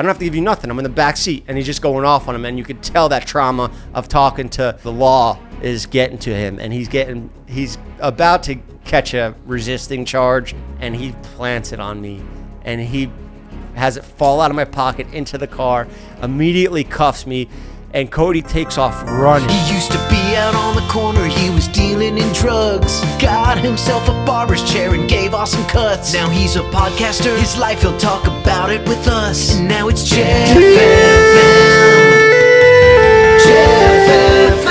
I don't have to give you nothing. I'm in the back seat. And he's just going off on him. And you could tell that trauma of talking to the law is getting to him. And he's about to catch a resisting charge. And he plants it on me. And he has it fall out of my pocket into the car, immediately cuffs me, and Cody takes off running. He used to be out on the corner, he was dealing in drugs. Got himself a barber's chair and gave awesome cuts. Now he's a podcaster, his life, he'll talk about it with us. And now it's Jeff FM. Jeff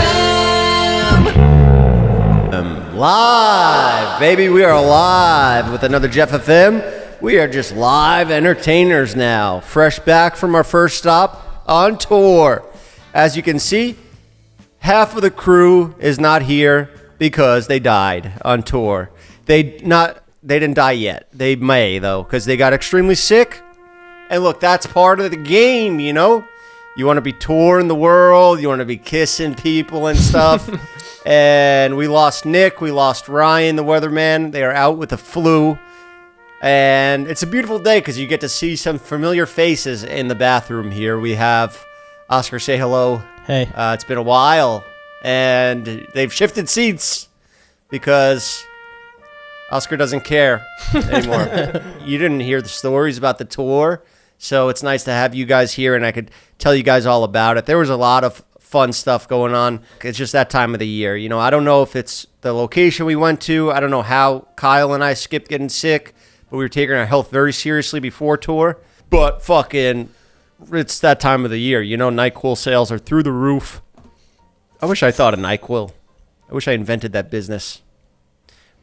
FM. Live, baby, we are live with another Jeff FM. We are just live entertainers now, fresh back from our first stop on tour. As you can see, half of the crew is not here because they died on tour. They didn't die yet. They may, though, because they got extremely sick. And look, that's part of the game, you know? You want to be touring the world. You want to be kissing people and stuff. And we lost Nick. We lost Ryan, the weatherman. They are out with the flu. And it's a beautiful day because you get to see some familiar faces in the bathroom here. We have Oscar, say hello. Hey. It's been a while. And they've shifted seats because Oscar doesn't care anymore. You didn't hear the stories about the tour, so it's nice to have you guys here, and I could tell you guys all about it. There was a lot of fun stuff going on. It's just that time of the year. You know, I don't know if it's the location we went to. I don't know how Kyle and I skipped getting sick. But we were taking our health very seriously before tour. But fucking, it's that time of the year. You know, NyQuil sales are through the roof. I wish I thought of NyQuil. I wish I invented that business.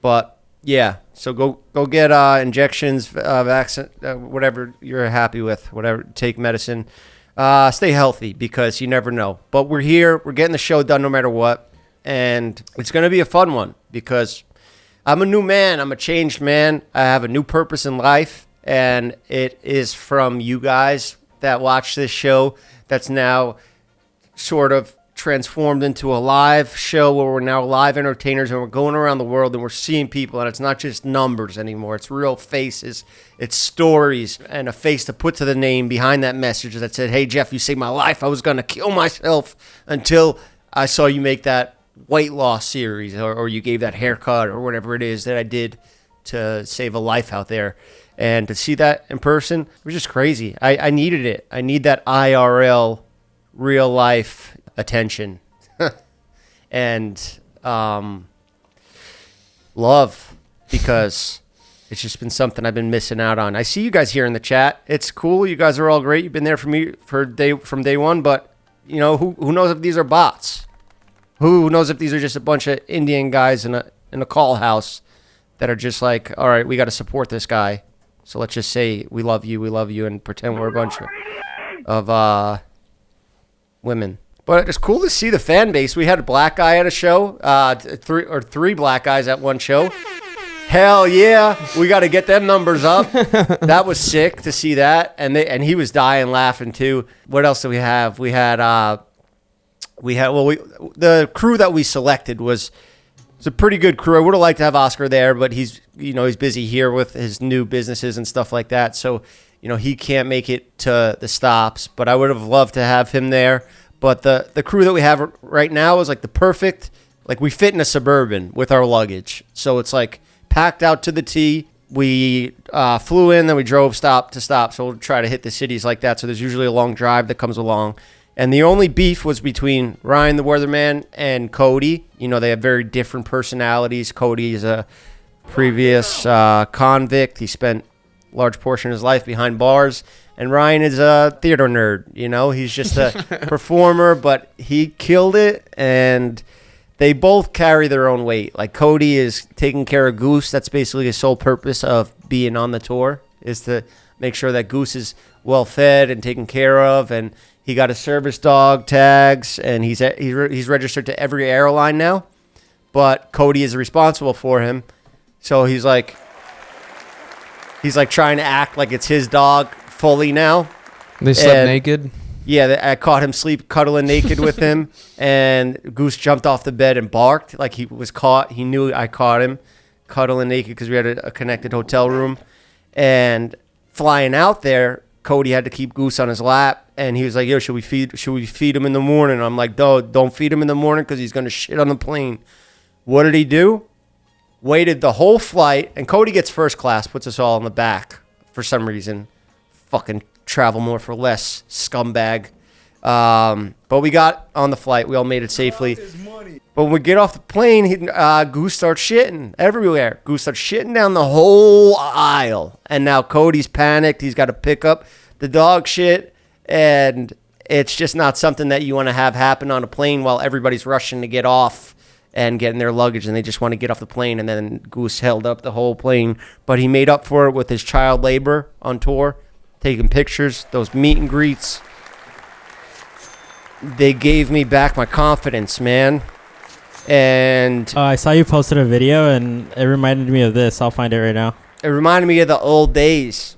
But, yeah. So go get injections, vaccine, whatever you're happy with. Whatever. Take medicine. Stay healthy because you never know. But we're here. We're getting the show done no matter what. And it's going to be a fun one because I'm a new man. I'm a changed man. I have a new purpose in life, and it is from you guys that watch this show that's now sort of transformed into a live show where we're now live entertainers, and we're going around the world, and we're seeing people, and it's not just numbers anymore. It's real faces. It's stories and a face to put to the name behind that message that said, hey, Jeff, you saved my life. I was going to kill myself until I saw you make that weight loss series or you gave that haircut or whatever it is that I did to save a life out there. And to see that in person was just crazy. I needed it. I need that IRL real life attention and love, because it's just been something I've been missing out on. I see you guys here in the chat. It's cool. You guys are all great. You've been there for me from day one, but you know, who knows if these are bots? Who knows if these are just a bunch of Indian guys in a call house that are just like, all right, we got to support this guy. So let's just say we love you, and pretend we're a bunch of women. But it's cool to see the fan base. We had a black guy at a show, three black guys at one show. Hell yeah, we got to get them numbers up. That was sick to see that, and he was dying laughing too. What else do we have? The crew that we selected was a pretty good crew. I would have liked to have Oscar there, but he's busy here with his new businesses and stuff like that. So, you know, he can't make it to the stops, but I would have loved to have him there. But the crew that we have right now is like the perfect, like we fit in a Suburban with our luggage. So it's like packed out to the T. We flew in, then we drove stop to stop. So we'll try to hit the cities like that. So there's usually a long drive that comes along. And the only beef was between Ryan, the weatherman, and Cody. You know, they have very different personalities. Cody is a previous convict. He spent a large portion of his life behind bars. And Ryan is a theater nerd. You know, he's just a performer, but he killed it. And they both carry their own weight. Like Cody is taking care of Goose. That's basically his sole purpose of being on the tour, is to make sure that Goose is well fed and taken care of. And he got his service dog tags, and he's registered to every airline now. But Cody is responsible for him, so he's like trying to act like it's his dog fully now. They slept naked. Yeah, I caught him cuddling naked with him, and Goose jumped off the bed and barked like he was caught. He knew I caught him cuddling naked because we had a connected hotel room. And flying out there, Cody had to keep Goose on his lap, and he was like, "Yo, should we feed him in the morning?" I'm like, "No, don't feed him in the morning because he's gonna shit on the plane." What did he do? Waited the whole flight, and Cody gets first class, puts us all in the back for some reason. Fucking travel more for less, scumbag. But we got on the flight. We all made it safely. But when we get off the plane, Goose starts shitting everywhere. Goose starts shitting down the whole aisle. And now Cody's panicked. He's got to pick up the dog shit. And it's just not something that you want to have happen on a plane while everybody's rushing to get off and getting their luggage. And they just want to get off the plane. And then Goose held up the whole plane. But he made up for it with his child labor on tour, taking pictures, those meet and greets. They gave me back my confidence, man. And I saw you posted a video, and it reminded me of this. I'll find it right now. It reminded me of the old days.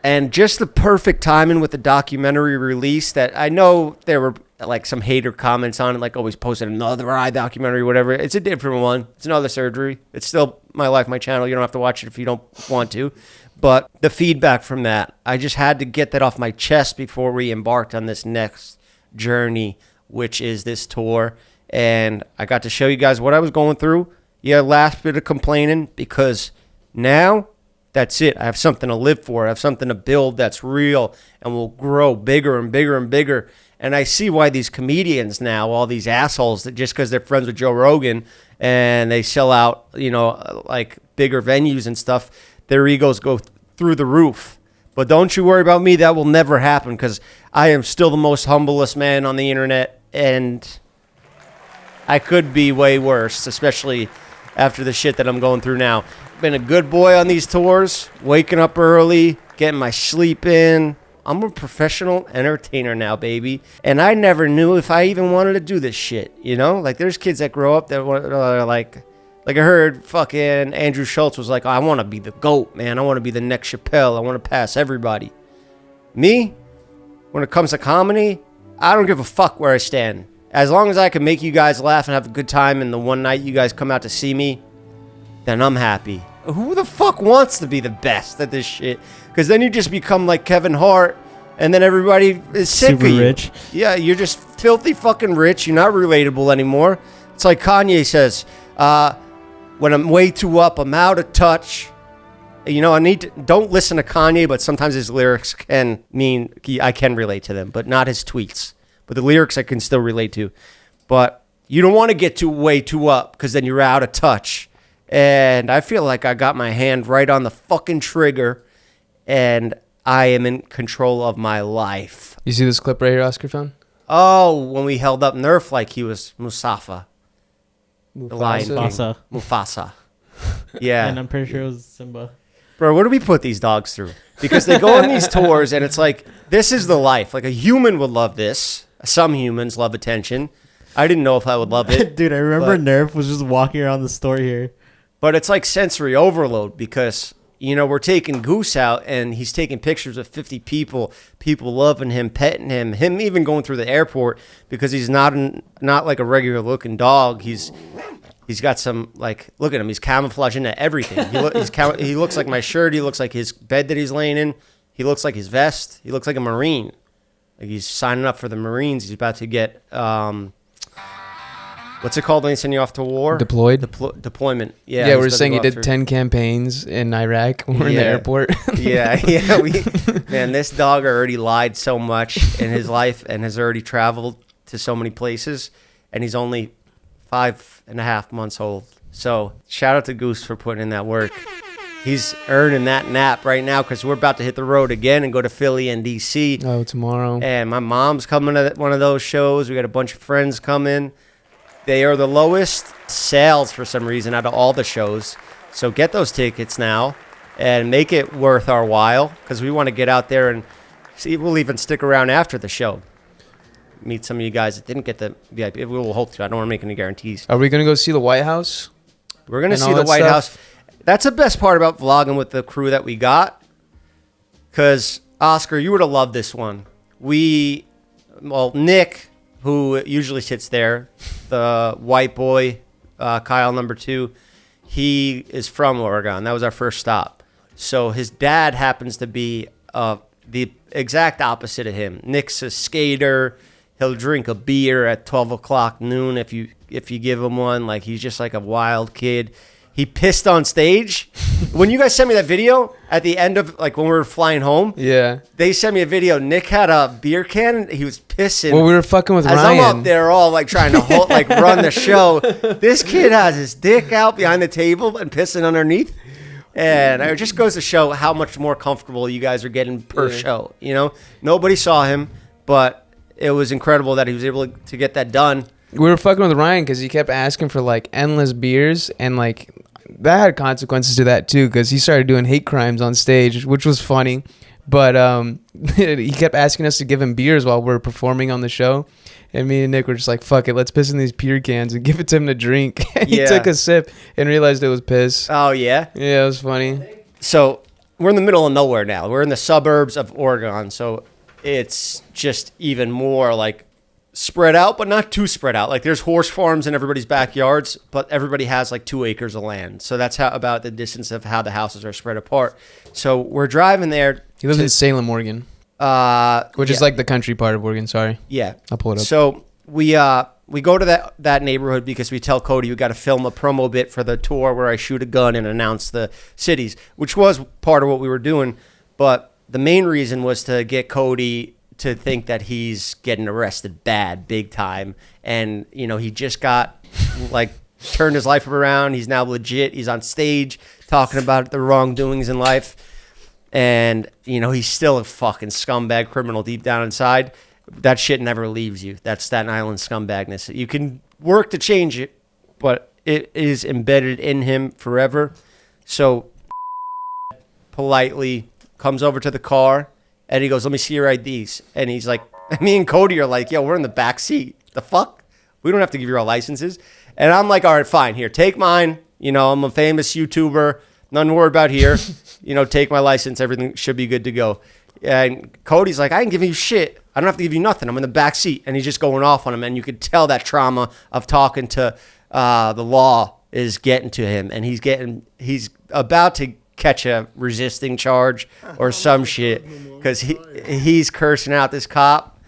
And just the perfect timing with the documentary release that I know there were like some hater comments on it, like always posted another eye documentary, whatever. It's a different one. It's another surgery. It's still my life, my channel. You don't have to watch it if you don't want to. But the feedback from that, I just had to get that off my chest before we embarked on this next journey, which is this tour. And I got to show you guys what I was going through. Yeah, last bit of complaining, because now that's it. I have something to live for. I have something to build that's real and will grow bigger and bigger and bigger. And I see why these comedians now, all these assholes, that just because they're friends with Joe Rogan and they sell out, like bigger venues and stuff, their egos go through the roof. But don't you worry about me. That will never happen, because I am still the most humblest man on the internet, and I could be way worse, especially after the shit that I'm going through now. Been a good boy on these tours, waking up early, getting my sleep in. I'm a professional entertainer now, baby. And I never knew if I even wanted to do this shit, Like, there's kids that grow up that are like I heard fucking Andrew Schultz was like, I want to be the GOAT, man. I want to be the next Chappelle. I want to pass everybody. Me, when it comes to comedy, I don't give a fuck where I stand. As long as I can make you guys laugh and have a good time, and the one night you guys come out to see me, then I'm happy. Who the fuck wants to be the best at this shit? Because then you just become like Kevin Hart, and then everybody is sick Super of you. rich. Yeah, you're just filthy fucking rich. You're not relatable anymore. It's like Kanye says, when I'm way too up, I'm out of touch. Don't listen to Kanye, but sometimes his lyrics can mean I can relate to them, but not his tweets. But the lyrics I can still relate to. But you don't want to get way too up, because then you're out of touch. And I feel like I got my hand right on the fucking trigger, and I am in control of my life. You see this clip right here Oscar found? Oh, when we held up Nerf like he was Mustafa. The Lion King. Mufasa. Yeah. And I'm pretty sure it was Simba. Bro, what do we put these dogs through? Because they go on these tours, and it's like, this is the life. Like, a human would love this. Some humans love attention. I didn't know if I would love it. Dude, I remember Nerf was just walking around the store here. But it's like sensory overload, because, we're taking Goose out, and he's taking pictures of 50 people loving him, petting him even going through the airport, because he's not like a regular looking dog. He's got some, like, look at him. He's camouflaged into everything. He looks like my shirt. He looks like his bed that he's laying in. He looks like his vest. He looks like a Marine. Like, he's signing up for the Marines. He's about to get, what's it called when they send you off to war? Deployed? Deployment. Yeah, Yeah, we're saying he did 10 campaigns in Iraq. We're in the airport. Yeah. Man, this dog already lied so much in his life and has already traveled to so many places, and he's only 5.5 months old. So shout out to Goose for putting in that work. He's earning that nap right now, because we're about to hit the road again and go to Philly and DC. Oh, tomorrow. And my mom's coming to one of those shows. We got a bunch of friends coming. They are the lowest sales for some reason out of all the shows. So get those tickets now and make it worth our while, because we want to get out there and see. We'll even stick around after the show. Meet some of you guys that didn't get the VIP. We will hope to. I don't want to make any guarantees. Are we going to go see the White House? We're going to see the White House. That's the best part about vlogging with the crew that we got. Because, Oscar, you would have loved this one. Nick, who usually sits there, the white boy, Kyle number 2, he is from Oregon. That was our first stop. So his dad happens to be the exact opposite of him. Nick's a skater. He'll drink a beer at 12 o'clock noon if you give him one. Like, he's just like a wild kid. He pissed on stage. When you guys sent me that video at the end of, like, when we were flying home, Yeah. they sent me a video. Nick had a beer can. He was pissing. Well, we were fucking with As Ryan. I'm up there all, like, trying to hold, like, run the show. This kid has his dick out behind the table and pissing underneath. And it just goes to show how much more comfortable you guys are getting per show. You know, nobody saw him, but it was incredible that he was able to get that done. We were fucking with Ryan because he kept asking for like endless beers, and like that had consequences to that too because he started doing hate crimes on stage, which was funny. But he kept asking us to give him beers while we were performing on the show. And me and Nick were just like, fuck it, let's piss in these beer cans and give it to him to drink. And he took a sip and realized it was piss. Oh, yeah? Yeah, it was funny. So we're in the middle of nowhere now. We're in the suburbs of Oregon. So it's just even more like spread out, but not too spread out. Like there's horse farms in everybody's backyards, but everybody has like 2 acres of land. So that's how about the distance of how the houses are spread apart. So we're driving there. He lives in Salem, Oregon. Which is like the country part of Oregon. Sorry. Yeah. I'll pull it up. So we go to that neighborhood because we tell Cody we got to film a promo bit for the tour where I shoot a gun and announce the cities, which was part of what we were doing. But the main reason was to get Cody to think that he's getting arrested big time. And, you know, he just got like turned his life around. He's now legit. He's on stage talking about the wrongdoings in life. And, you know, he's still a fucking scumbag criminal deep down inside. That shit never leaves you. That's Staten Island scumbagness. You can work to change it, but it is embedded in him forever. So politely comes over to the car, and he goes, let me see your IDs. And he's like, me and Cody are like, yo, we're in the back seat. The fuck? We don't have to give you our licenses. And I'm like, all right, fine. Here, take mine. You know, I'm a famous YouTuber. Nothing to worry about here. You know, take my license. Everything should be good to go. And Cody's like, I ain't giving you shit. I don't have to give you nothing. I'm in the back seat. And he's just going off on him. And you could tell that trauma of talking to the law is getting to him. And he's about to catch a resisting charge or some shit because he's cursing out this cop.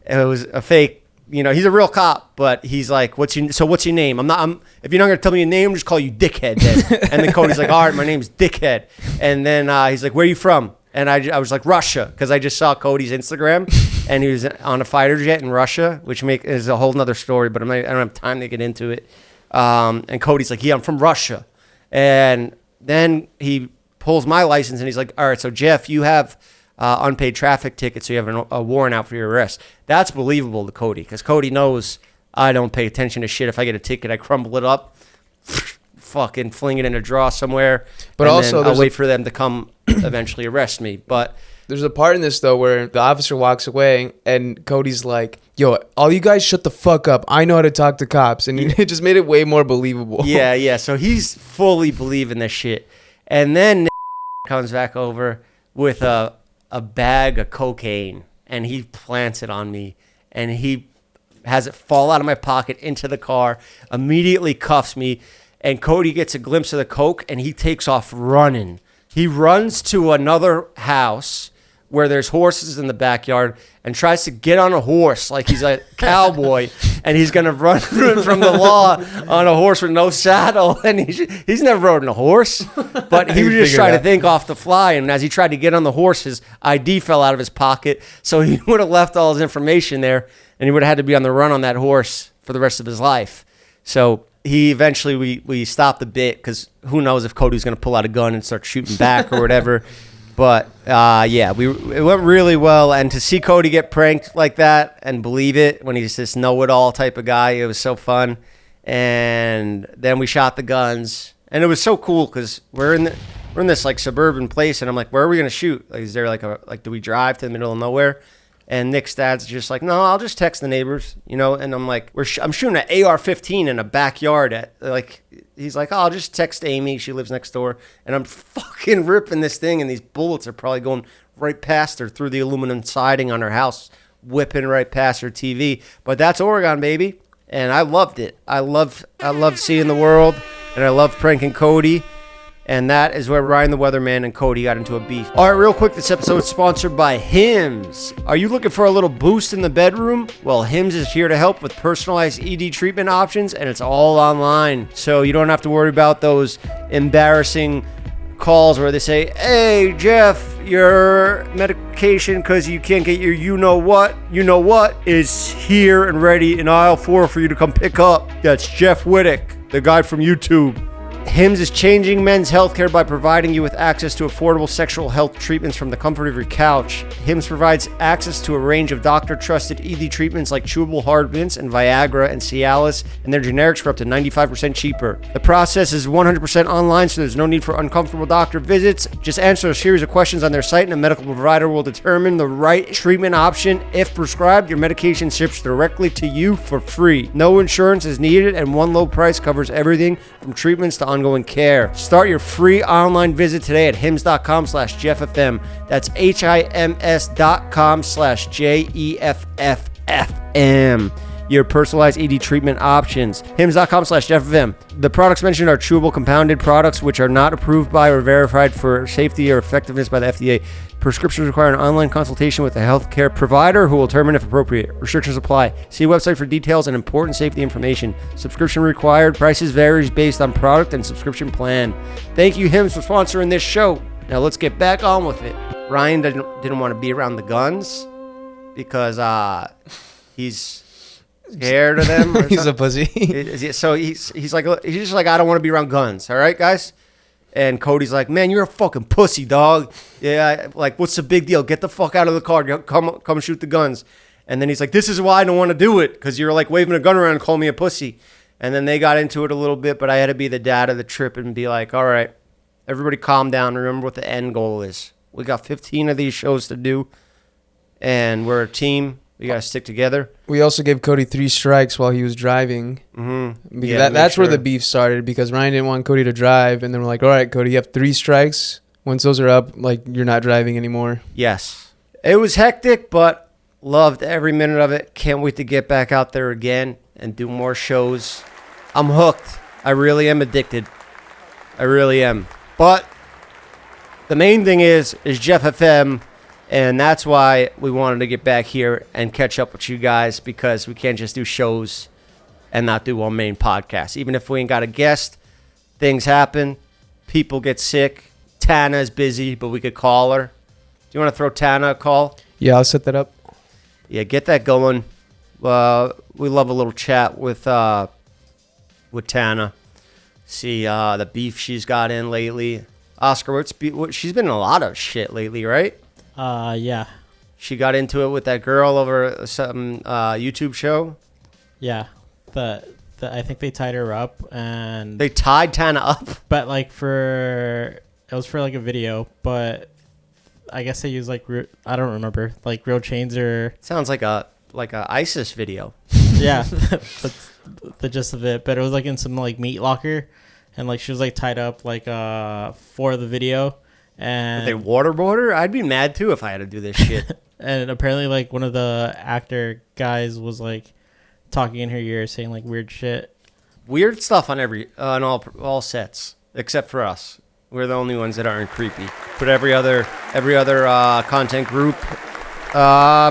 It was a fake. You know, he's a real cop, but he's like, what's your name? If you're not going to tell me your name, I'll just call you Dickhead then. And then Cody's like, all right, my name's Dickhead. And then he's like, where are you from? And I was like, Russia, because I just saw Cody's Instagram, and he was on a fighter jet in Russia, which is a whole nother story, but I don't have time to get into it. And Cody's like, yeah, I'm from Russia. And then he pulls my license, and he's like, all right, so Jeff, you have unpaid traffic tickets, so you have a warrant out for your arrest. That's believable to Cody, because Cody knows I don't pay attention to shit. If I get a ticket, I crumble it up, fucking fling it in a drawer somewhere, but and also then I'll wait for them to come eventually arrest me. But there's a part in this, though, where the officer walks away, and Cody's like, yo, all you guys shut the fuck up. I know how to talk to cops. And it just made it way more believable. Yeah. So he's fully believing this shit. And then comes back over with a bag of cocaine, and he plants it on me, and he has it fall out of my pocket into the car, immediately cuffs me, and Cody gets a glimpse of the coke, and he takes off running. He runs to another house where there's horses in the backyard and tries to get on a horse like he's a cowboy, and he's going to run from the law on a horse with no saddle. And he's never ridden a horse, but he was just trying to think off the fly. And as he tried to get on the horse, his ID fell out of his pocket. So he would have left all his information there, and he would have had to be on the run on that horse for the rest of his life. So he eventually, we stopped the bit because who knows if Cody's going to pull out a gun and start shooting back or whatever. But, it went really well. And to see Cody get pranked like that and believe it when he's this know-it-all type of guy, it was so fun. And then we shot the guns. And it was so cool because we're in this, like, suburban place. And I'm like, where are we going to shoot? Like, is there, do we drive to the middle of nowhere? And Nick's dad's just like, no, I'll just text the neighbors, you know. And I'm like, I'm shooting an AR-15 in a backyard he's like, oh, I'll just text Amy. She lives next door. And I'm fucking ripping this thing, and these bullets are probably going right past her through the aluminum siding on her house, whipping right past her TV. But that's Oregon, baby. And I loved it. I love seeing the world, and I love pranking Cody. And that is where Ryan the Weatherman and Cody got into a beef. All right, real quick, this episode is sponsored by Hims. Are you looking for a little boost in the bedroom? Well, Hims is here to help with personalized ED treatment options, and it's all online. So you don't have to worry about those embarrassing calls where they say, hey, Jeff, your medication, because you can't get your you-know-what is here and ready in aisle 4 for you to come pick up. That's Jeff Wittick, the guy from YouTube. Hims is changing men's healthcare by providing you with access to affordable sexual health treatments from the comfort of your couch. Hims provides access to a range of doctor-trusted ED treatments like chewable hard mints and Viagra and Cialis, and their generics for up to 95% cheaper. The process is 100% online, so there's no need for uncomfortable doctor visits. Just answer a series of questions on their site, and a medical provider will determine the right treatment option. If prescribed, your medication ships directly to you for free. No insurance is needed, and one low price covers everything from treatments to ongoing care. Start your free online visit today at hims.com/JeffFM. That's HIMS.com/JEFFFM. Your personalized ED treatment options. hims.com/JeffFM. The products mentioned are chewable compounded products which are not approved by or verified for safety or effectiveness by the FDA. Prescriptions require an online consultation with a healthcare provider who will determine if appropriate. Restrictions apply. See website for details and important safety information. Subscription required. Prices varies based on product and subscription plan. Thank you, Hims, for sponsoring this show. Now let's get back on with it. Ryan didn't want to be around the guns because he's scared of them. He's a pussy. So he's just like, I don't want to be around guns. All right, guys? And Cody's like, man, you're a fucking pussy, dog. Yeah, like, what's the big deal? Get the fuck out of the car. Come shoot the guns. And then he's like, this is why I don't want to do it, because you're like waving a gun around and calling me a pussy. And then they got into it a little bit, but I had to be the dad of the trip and be like, all right, everybody calm down. Remember what the end goal is. We got 15 of these shows to do, and we're a team. We got to stick together. We also gave Cody 3 strikes while he was driving. Mm-hmm. That's where the beef started, because Ryan didn't want Cody to drive. And then we're like, all right, Cody, you have 3 strikes. Once those are up, like, you're not driving anymore. Yes. It was hectic, but loved every minute of it. Can't wait to get back out there again and do more shows. I'm hooked. I really am addicted. I really am. But the main thing is Jeff FM. And that's why we wanted to get back here and catch up with you guys, because we can't just do shows and not do one main podcast. Even if we ain't got a guest, things happen. People get sick. Tana's busy, but we could call her. Do you want to throw Tana a call? Yeah, I'll set that up. Yeah, get that going. We love a little chat with Tana. See the beef she's got in lately. Oscar, she's been in a lot of shit lately, right? Yeah. She got into it with that girl over some YouTube show. Yeah. I think they tied her up, and They tied Tana up? but like it was for like a video, but I guess they used like I don't remember, like real chains or Sounds like a ISIS video. yeah. That's the gist of it. But it was like in some like meat locker, and like she was like tied up like for the video. And They waterboard her? I'd be mad too if I had to do this shit. and apparently like one of the actor guys was like talking in her ear saying like weird shit. Weird stuff on all sets, except for us. We're the only ones that aren't creepy. But every other content group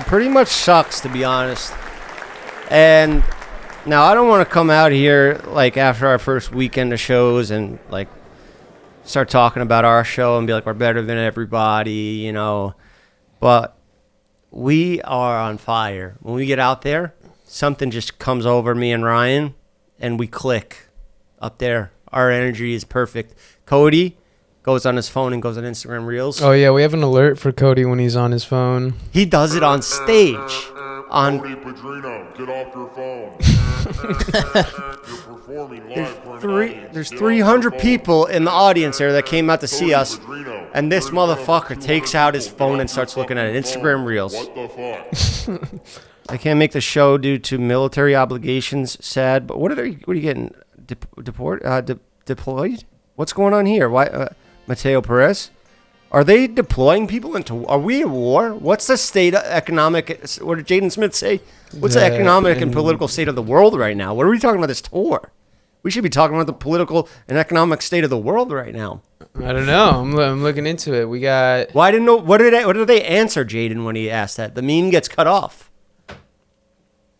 pretty much sucks, to be honest. And now I don't want to come out here like after our first weekend of shows and like start talking about our show and be like, we're better than everybody, you know. But we are on fire. When we get out there, something just comes over me and Ryan, and we click up there. Our energy is perfect. Cody goes on his phone and goes on Instagram Reels. Oh, yeah, we have an alert for Cody when he's on his phone. He does it on stage. Cody Padrino, get off your phone. You're performing live for an audience. There's Get 300 off your people phone. in the audience there that came out to see Cody us, Padrino, and this 35 motherfucker takes out his people. phone Get and off starts your looking at fucking Instagram phone. Reels. What the fuck? I can't make the show due to military obligations. Sad, but what are you getting? Deployed? What's going on here? Why, Mateo Perez? Are they deploying people into? Are we at war? What's the state of economic? What did Jaden Smith say? What's the economic and political state of the world right now? What are we talking about this tour? We should be talking about the political and economic state of the world right now. I don't know. I'm looking into it. We got. Why didn't know? What did they answer, Jaden, when he asked that? The meme gets cut off.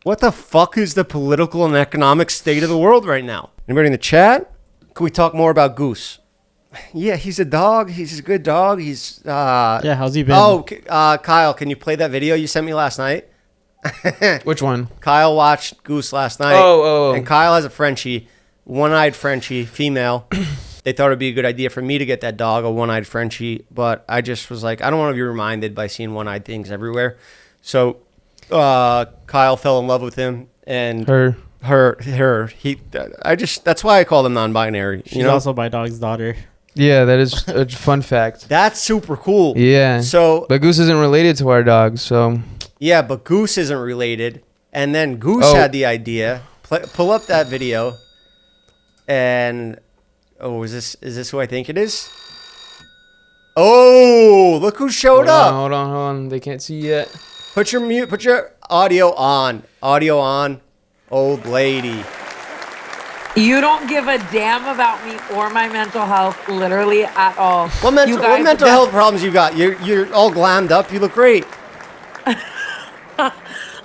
What the fuck is the political and economic state of the world right now? Anybody in the chat? Can we talk more about Goose? Yeah, he's a dog. He's a good dog. He's Yeah, how's he been? Oh, Kyle, can you play that video you sent me last night? Which one? Kyle watched Goose last night. Oh. And Kyle has a Frenchie, one-eyed Frenchie, female. They thought it'd be a good idea for me to get that dog, a one-eyed Frenchie, but I just was like, I don't want to be reminded by seeing one-eyed things everywhere. So Kyle fell in love with him and Her. That's why I call them non-binary. She's also my dog's daughter. Yeah, that is a fun fact. That's super cool. Yeah. So, but Goose isn't related to our dog, so. yeah, but Goose isn't related. And then Goose had the idea. Pull up that video. And is this who I think it is? Oh, look who showed up. Hold on. They can't see yet. Put your audio on. Audio on. Old lady. You don't give a damn about me or my mental health, literally at all. What mental health problems you got? You're all glammed up. You look great.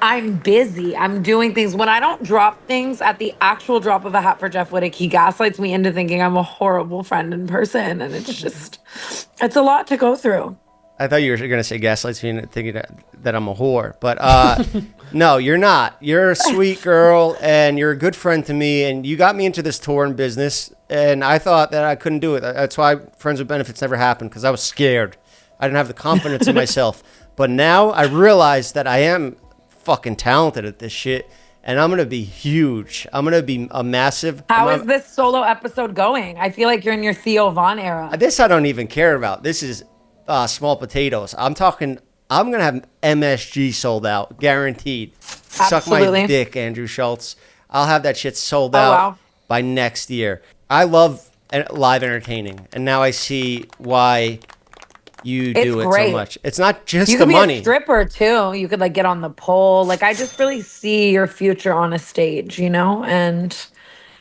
I'm busy. I'm doing things. When I don't drop things at the actual drop of a hat for Jeff Wittick, he gaslights me into thinking I'm a horrible friend in person. And it's a lot to go through. I thought you were going to say gaslights me into thinking that I'm a whore. But no, you're not. You're a sweet girl, and you're a good friend to me, and you got me into this touring business, and I thought that I couldn't do it. That's why Friends with Benefits never happened, because I was scared. I didn't have the confidence in myself. But now I realize that I am fucking talented at this shit, and I'm going to be huge. I'm going to be a massive... How is this solo episode going? I feel like you're in your Theo Von era. This I don't even care about. This is small potatoes. I'm going to have MSG sold out, guaranteed. Suck my dick, Andrew Schultz. I'll have that shit sold out by next year. I love live entertaining, and now I see why you do it so much. It's not just the money. You could be a stripper too. You could like get on the pole. Like I just really see your future on a stage, and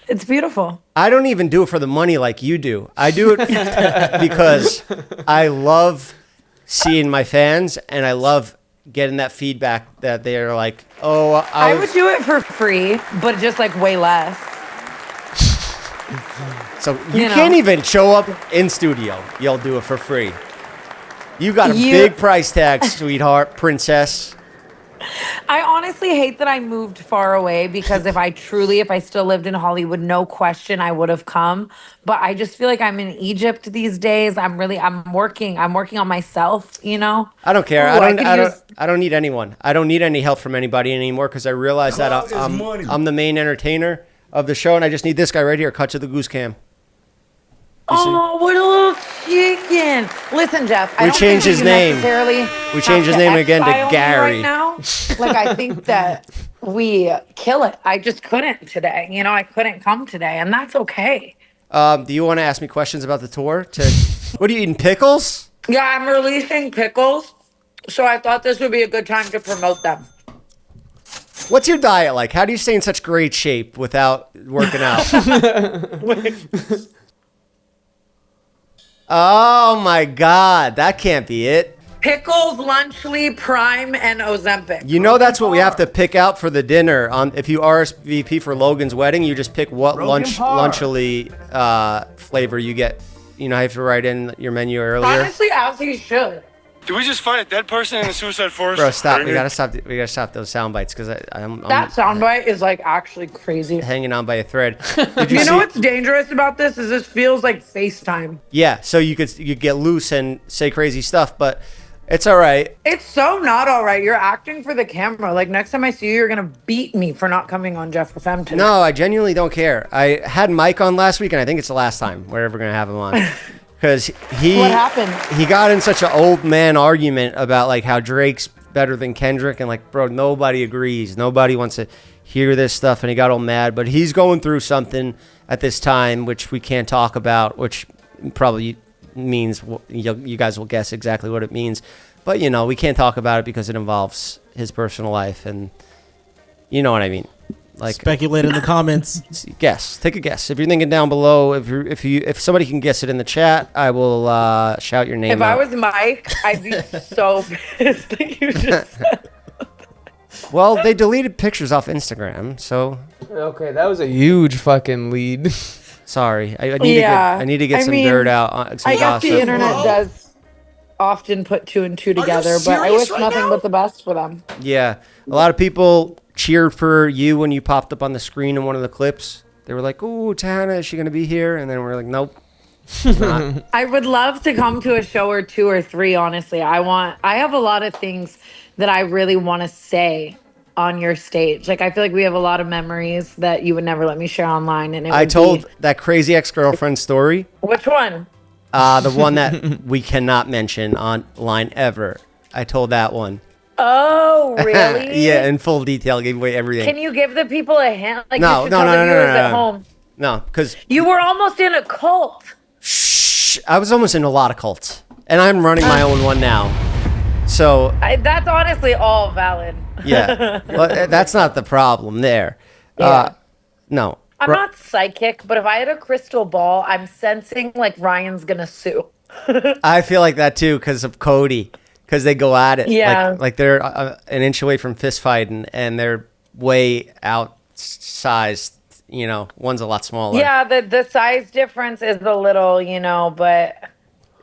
it's beautiful. I don't even do it for the money like you do. I do it because I love seeing my fans, and I love getting that feedback that they're like, oh, I would do it for free, but just like way less. So you can't even show up in studio. You'll do it for free. You got a big price tag, sweetheart, princess. I honestly hate that I moved far away, because if I still lived in Hollywood, no question I would have come. But I just feel like I'm in Egypt these days. I'm working on myself, I don't care. I don't need anyone. I don't need any help from anybody anymore, because I realize that I'm the main entertainer of the show, and I just need this guy right here. Cut to the goose cam. Oh, what a little chicken. Listen, Jeff. We changed his name. We changed his name again to Gary. Right now, I think that we kill it. I just couldn't today. I couldn't come today, and that's okay. Do you want to ask me questions about the tour? What are you eating, pickles? Yeah, I'm releasing pickles, so I thought this would be a good time to promote them. What's your diet like? How do you stay in such great shape without working out? Oh my God, that can't be it. Pickles, Lunchly, Prime, and Ozempic. That's what we have to pick out for the dinner. If you RSVP for Logan's wedding, you just pick what Lunchly flavor you get. You have to write in your menu earlier. Honestly, as he should. Did we just find a dead person in the suicide forest? Bro, stop. We gotta stop those sound bites, because I'm that soundbite is actually crazy. Hanging on by a thread. You know what's dangerous about this is this feels like FaceTime. Yeah, so you get loose and say crazy stuff, but it's all right. It's so not all right. You're acting for the camera. Next time I see you, you're gonna beat me for not coming on Jeff FM today. No, I genuinely don't care. I had Mike on last week, and I think it's the last time we're ever gonna have him on. Because what happened? He got in such an old man argument about how Drake's better than Kendrick, and bro, nobody agrees. Nobody wants to hear this stuff, and he got all mad. But he's going through something at this time which we can't talk about, which probably means you guys will guess exactly what it means. But we can't talk about it because it involves his personal life, and you know what I mean. Like, Speculate in the comments. guess. Take a guess. If you're thinking down below, if somebody can guess it in the chat, I will shout your name If out. I was Mike, I'd be so pissed that you just said. Well, they deleted pictures off Instagram, so Okay, that was a huge fucking lead. sorry. I need to get some dirt out. Some I guess gossip. the internet does often put two and two together, but I wish nothing but the best for them. Yeah, a lot of people cheered for you when you popped up on the screen in one of the clips. They were like, "Ooh, Tana, is she gonna be here?" And then we're like, "Nope, she's not." I would love to come to a show or 2 or 3, honestly. I have a lot of things that I really want to say on your stage. Like, I feel like we have a lot of memories that you would never let me share online. And I told that crazy ex-girlfriend story. Which one? The one that we cannot mention online ever. I told that one. Oh, really? Yeah, in full detail, gave away everything. Can you give the people a hint? Like, No, you should no, tell no, the no, no, viewers no, at no. home. No, because You were almost in a cult. shh, I was almost in a lot of cults, and I'm running my own one now. So That's honestly all valid. yeah, well, that's not the problem there. Yeah. No, I'm not psychic, but if I had a crystal ball, I'm sensing like Ryan's gonna sue. I feel like that too because of Cody, because they go at it. Yeah. Like they're an inch away from fist fighting, and they're way outsized. You know, one's a lot smaller. Yeah, the size difference is a little, but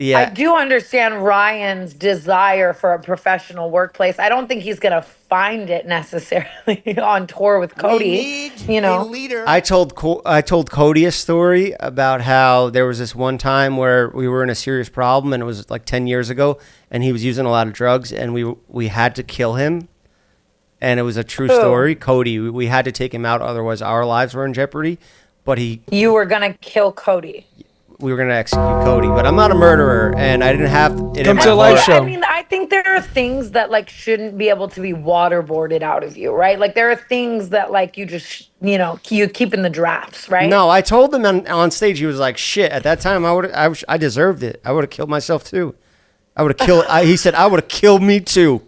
Yeah. I do understand Ryan's desire for a professional workplace. I don't think he's gonna find it necessarily on tour with Cody. I told Cody a story about how there was this one time where we were in a serious problem, and it was like 10 years ago, and he was using a lot of drugs, and we had to kill him, and it was a true story. Cody, we had to take him out, otherwise our lives were in jeopardy. But You were gonna kill Cody. we were gonna execute Cody, but I'm not a murderer, and I didn't have it. Come to a live show. I mean, I think there are things that like shouldn't be able to be waterboarded out of you, right? Like there are things that like you just, you keep in the drafts, right? No, I told him on stage. He was like, "Shit." At that time, I deserved it. I would have killed myself too. I would have killed. He said, "I would have killed me too."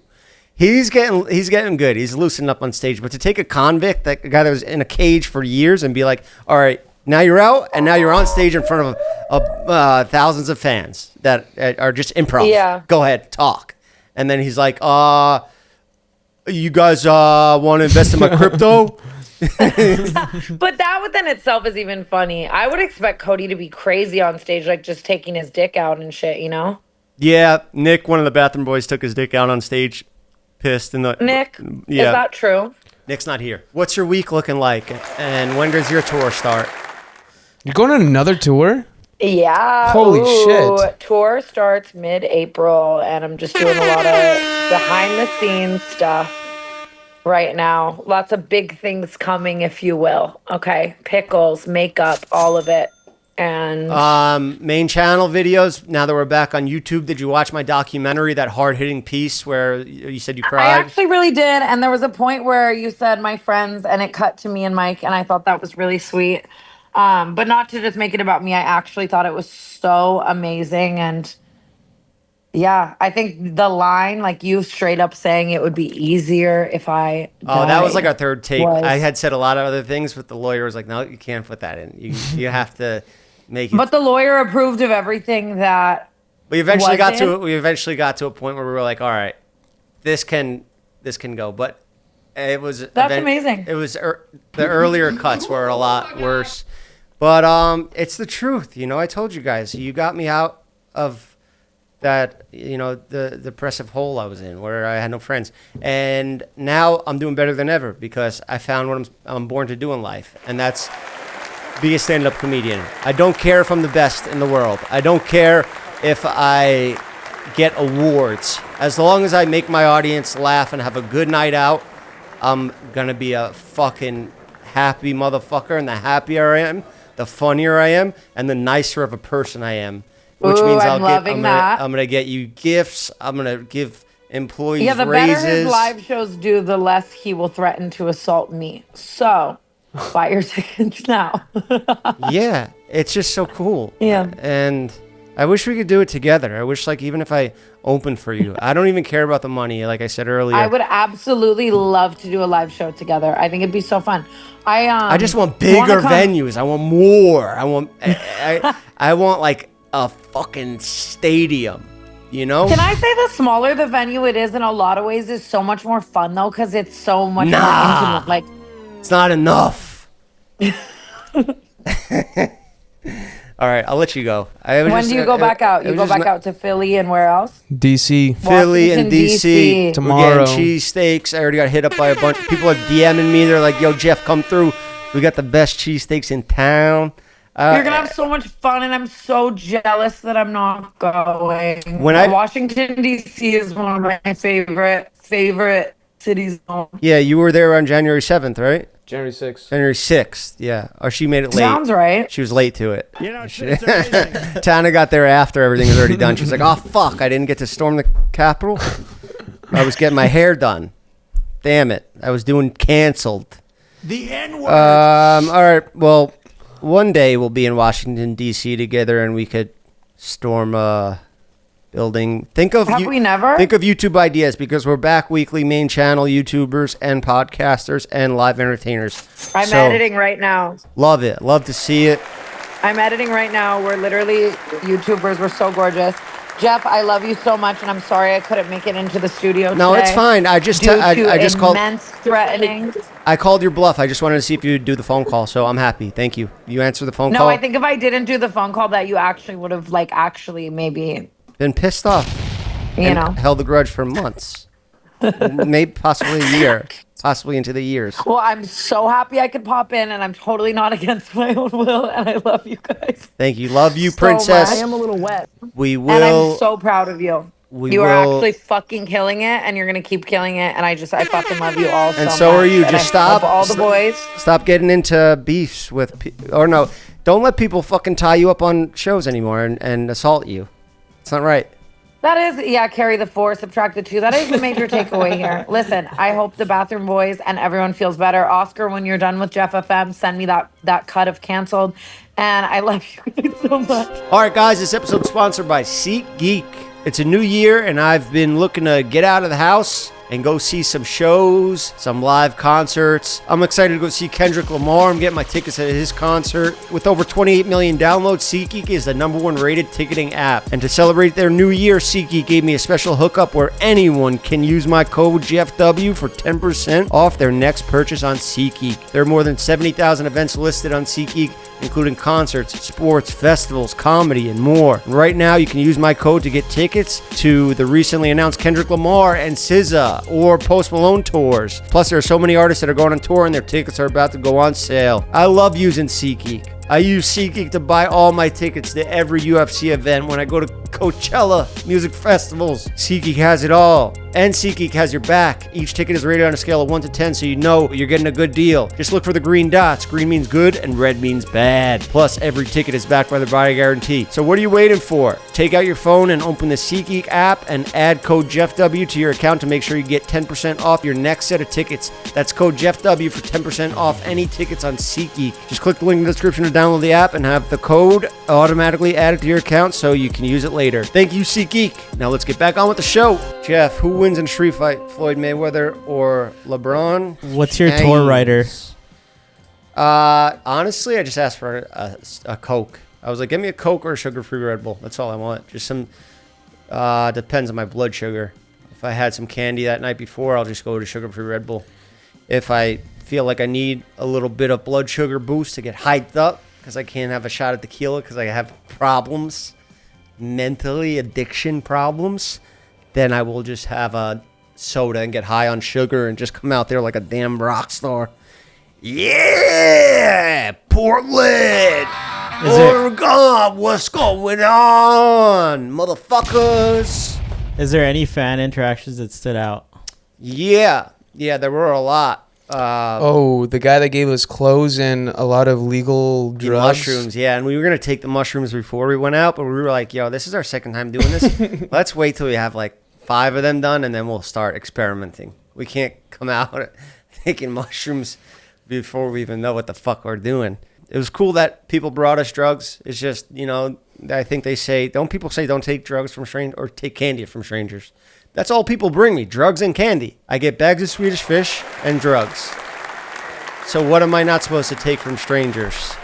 He's getting good. He's loosening up on stage. But to take a convict, that guy that was in a cage for years, and be like, "All right, now you're out, and now you're on stage in front of thousands of fans that are just improv. Yeah. Go ahead, talk." And then he's like, "You guys want to invest in my crypto?" But that within itself is even funny. I would expect Cody to be crazy on stage, like just taking his dick out and shit, Yeah, Nick, one of the bathroom boys, took his dick out on stage, pissed in the. Nick, Yeah. is that true? Nick's not here. What's your week looking like, and when does your tour start? You're going on another tour? Yeah. Holy shit. Tour starts mid-April, and I'm just doing a lot of behind-the-scenes stuff right now. Lots of big things coming, if you will. Okay, pickles, makeup, all of it. And Main channel videos. Now that we're back on YouTube, did you watch my documentary, that hard-hitting piece where you said you I cried? actually really did, and there was a point where you said "my friends," and it cut to me and Mike, and I thought that was really sweet. But not to just make it about me. I actually thought it was so amazing, and yeah, I think the line, like you straight up saying it would be easier if I Oh, that was died like our third take. was- I had said a lot of other things, but the lawyer was like, "No, you can't put that in. You have to make it." But the lawyer approved of everything that we eventually got to was it. We eventually got to a point where we were like, "All right, this can go." But it was amazing. It was the earlier cuts were a lot worse. But it's the truth, I told you guys. You got me out of that, the depressive hole I was in, where I had no friends, and now I'm doing better than ever because I found what I'm born to do in life, and that's be a stand-up comedian. I don't care if I'm the best in the world. I don't care if I get awards. As long as I make my audience laugh and have a good night out, I'm gonna be a fucking happy motherfucker, and the happier I am, the funnier I am, and the nicer of a person I am. Which Ooh, means I'm loving that. I'm gonna get you gifts. I'm gonna give employees the raises. better his live shows do, the less he will threaten to assault me. So buy your tickets now. Yeah, it's just so cool. Yeah. And I wish we could do it together. I wish, like, even if I open for you, I don't even care about the money. Like I said earlier, I would absolutely love to do a live show together. I think it'd be so fun. I just want bigger venues. I want more. I want like a fucking stadium. You know? Can I say the smaller the venue it is in a lot of ways is so much more fun though, because it's so much more intimate. Like, it's not enough. All right, I'll let you go. When do you go back out? You go back out to Philly and where else? DC. Philly and DC. Tomorrow. We're getting cheesesteaks. I already got hit up by a bunch of people are DMing me. They're like, yo, Jeff, come through. We got the best cheesesteaks in town. You're going to have so much fun, and I'm so jealous that I'm not going. Washington, D.C. is one of my favorite cities. Yeah, you were there on January 7th, right? January 6th. January 6th, yeah. Or she made it late. Sounds right. She was late to it. You know, it's amazing. Tana got there after everything was already done. She was like, oh, fuck, I didn't get to storm the Capitol. I was getting my hair done. Damn it. I was doing canceled. The N-word. All right, well, one day we'll be in Washington, D.C. together, and we could storm a building. Think of YouTube ideas, because we're back weekly, main channel YouTubers and podcasters and live entertainers. I'm editing right now. Love it. Love to see it. I'm editing right now. We're literally YouTubers. We're so gorgeous. Jeff, I love you so much, and I'm sorry I couldn't make it into the studio No, today. it's fine. I just called. Immense threatening. I called your bluff. I just wanted to see if you'd do the phone call, so I'm happy. Thank you. You answered the phone call. No, I think if I didn't do the phone call, that you actually would have maybe been pissed off. Held a grudge for months, maybe possibly a year, possibly into the years. Well, I'm so happy I could pop in, and I'm totally not against my own will, and I love you guys. Thank you. Love you, princess. I am a little wet. We will. And I'm so proud of you. You are actually fucking killing it, and you're gonna keep killing it. And I fucking love you all. And so are you. Just stop. All the boys. Stop getting into beefs with, don't let people fucking tie you up on shows anymore and assault you. It's not right. That is, carry the 4, subtract the 2. That is the major takeaway here. Listen, I hope the bathroom boys and everyone feels better. Oscar, when you're done with Jeff FM, send me that cut of canceled. And I love you guys so much. All right, guys, this episode's sponsored by SeatGeek. It's a new year, and I've been looking to get out of the house and go see some shows, some live concerts. I'm excited to go see Kendrick Lamar. I'm getting my tickets at his concert. With over 28 million downloads, SeatGeek is the #1 rated ticketing app. And to celebrate their new year, SeatGeek gave me a special hookup where anyone can use my code GFW for 10% off their next purchase on SeatGeek. There are more than 70,000 events listed on SeatGeek, including concerts, sports, festivals, comedy, and more. And right now, you can use my code to get tickets to the recently announced Kendrick Lamar and SZA or Post Malone tours. Plus, there are so many artists that are going on tour, and their tickets are about to go on sale. I love using SeatGeek. I use SeatGeek to buy all my tickets to every UFC event. When I go to Coachella, music festivals, SeatGeek has it all. And SeatGeek has your back. Each ticket is rated on a scale of 1 to 10, so you know you're getting a good deal. Just look for the green dots. Green means good, and red means bad. Plus, every ticket is backed by the buy guarantee. So what are you waiting for? Take out your phone and open the SeatGeek app and add code JeffW to your account to make sure you get 10% off your next set of tickets. That's code JeffW for 10% off any tickets on SeatGeek. Just click the link in the description to download the app and have the code automatically added to your account so you can use it later. Thank you, SeatGeek. Now let's get back on with the show. Jeff, who wins in a street fight, Floyd Mayweather or LeBron? What's your tour rider? Honestly, I just asked for a Coke. I was like, give me a Coke or a sugar-free Red Bull. That's all I want. Just some, depends on my blood sugar. If I had some candy that night before, I'll just go to sugar-free Red Bull. If I feel like I need a little bit of blood sugar boost to get hyped up, because I can't have a shot of tequila because I have problems, mentally, addiction problems, then I will just have a soda and get high on sugar and just come out there like a damn rock star. Yeah! Portland! Oregon! What's going on, motherfuckers? Is there any fan interactions that stood out? Yeah, there were a lot. The guy that gave us clothes and a lot of legal drugs. Mushrooms, yeah. And we were going to take the mushrooms before we went out, but we were like, yo, this is our second time doing this. Let's wait till we have like 5 of them done, and then we'll start experimenting. We can't come out taking mushrooms before we even know what the fuck we're doing. It was cool that people brought us drugs. It's just, I think they say, don't people say don't take drugs from strangers or take candy from strangers? That's all people bring me, drugs and candy. I get bags of Swedish fish and drugs. So what am I not supposed to take from strangers?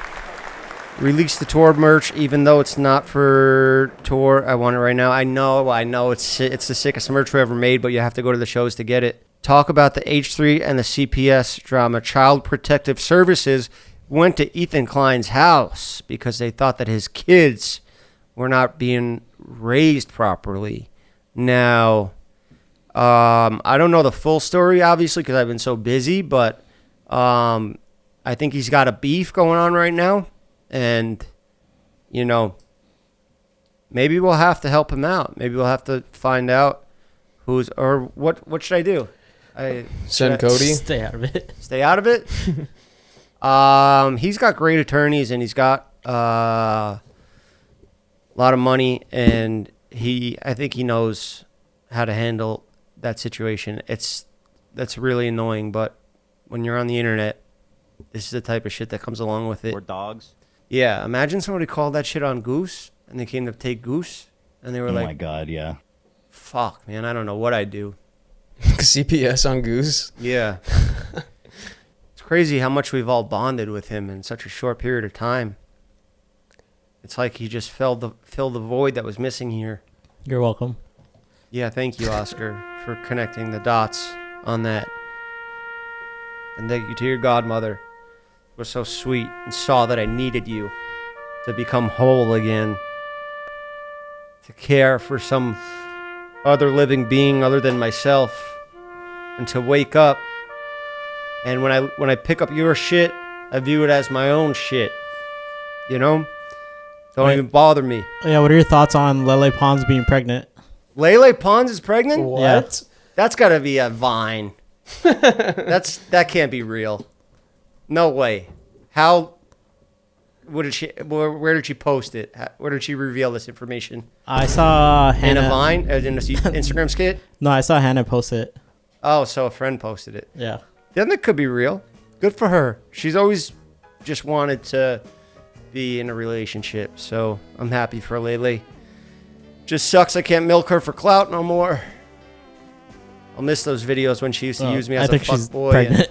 Release the tour merch, even though it's not for tour. I want it right now. I know it's the sickest merch we ever made, but you have to go to the shows to get it. Talk about the H3 and the CPS drama. Child Protective Services went to Ethan Klein's house because they thought that his kids were not being raised properly. Now, I don't know the full story, obviously, because I've been so busy, but I think he's got a beef going on right now. And, you know, maybe we'll have to help him out. Maybe we'll have to find out what should I do? Send Cody. Stay out of it. Stay out of it? He's got great attorneys and he's got a lot of money, and I think he knows how to handle that situation. That's really annoying, but when you're on the internet, this is the type of shit that comes along with it. Or dogs. Yeah, imagine somebody called that shit on Goose, and they came to take Goose, and they were Oh like, my God, yeah. fuck, man, I don't know what I'd do. CPS on Goose. Yeah. It's crazy how much we've all bonded with him in such a short period of time. It's like he just filled the void that was missing here. You're welcome. Yeah, thank you, Oscar, for connecting the dots on that. And thank you to your godmother. It was so sweet and saw that I needed you to become whole again. To care for some other living being other than myself. And to wake up. And when I pick up your shit, I view it as my own shit. You know? Don't even bother me. Yeah, what are your thoughts on Lele Pons being pregnant? Lele Pons is pregnant? What? Yeah. That's got to be a Vine. That can't be real. No way. How? Where did she post it? Where did she reveal this information? I saw In Hannah. a Vine? In a Instagram skit? No, I saw Hannah post it. Oh, so a friend posted it. Yeah. Then it could be real. Good for her. She's always just wanted to be in a relationship. So I'm happy for Lele. Just sucks I can't milk her for clout no more. I'll miss those videos when she used to use me as a fuck boy. Pregnant.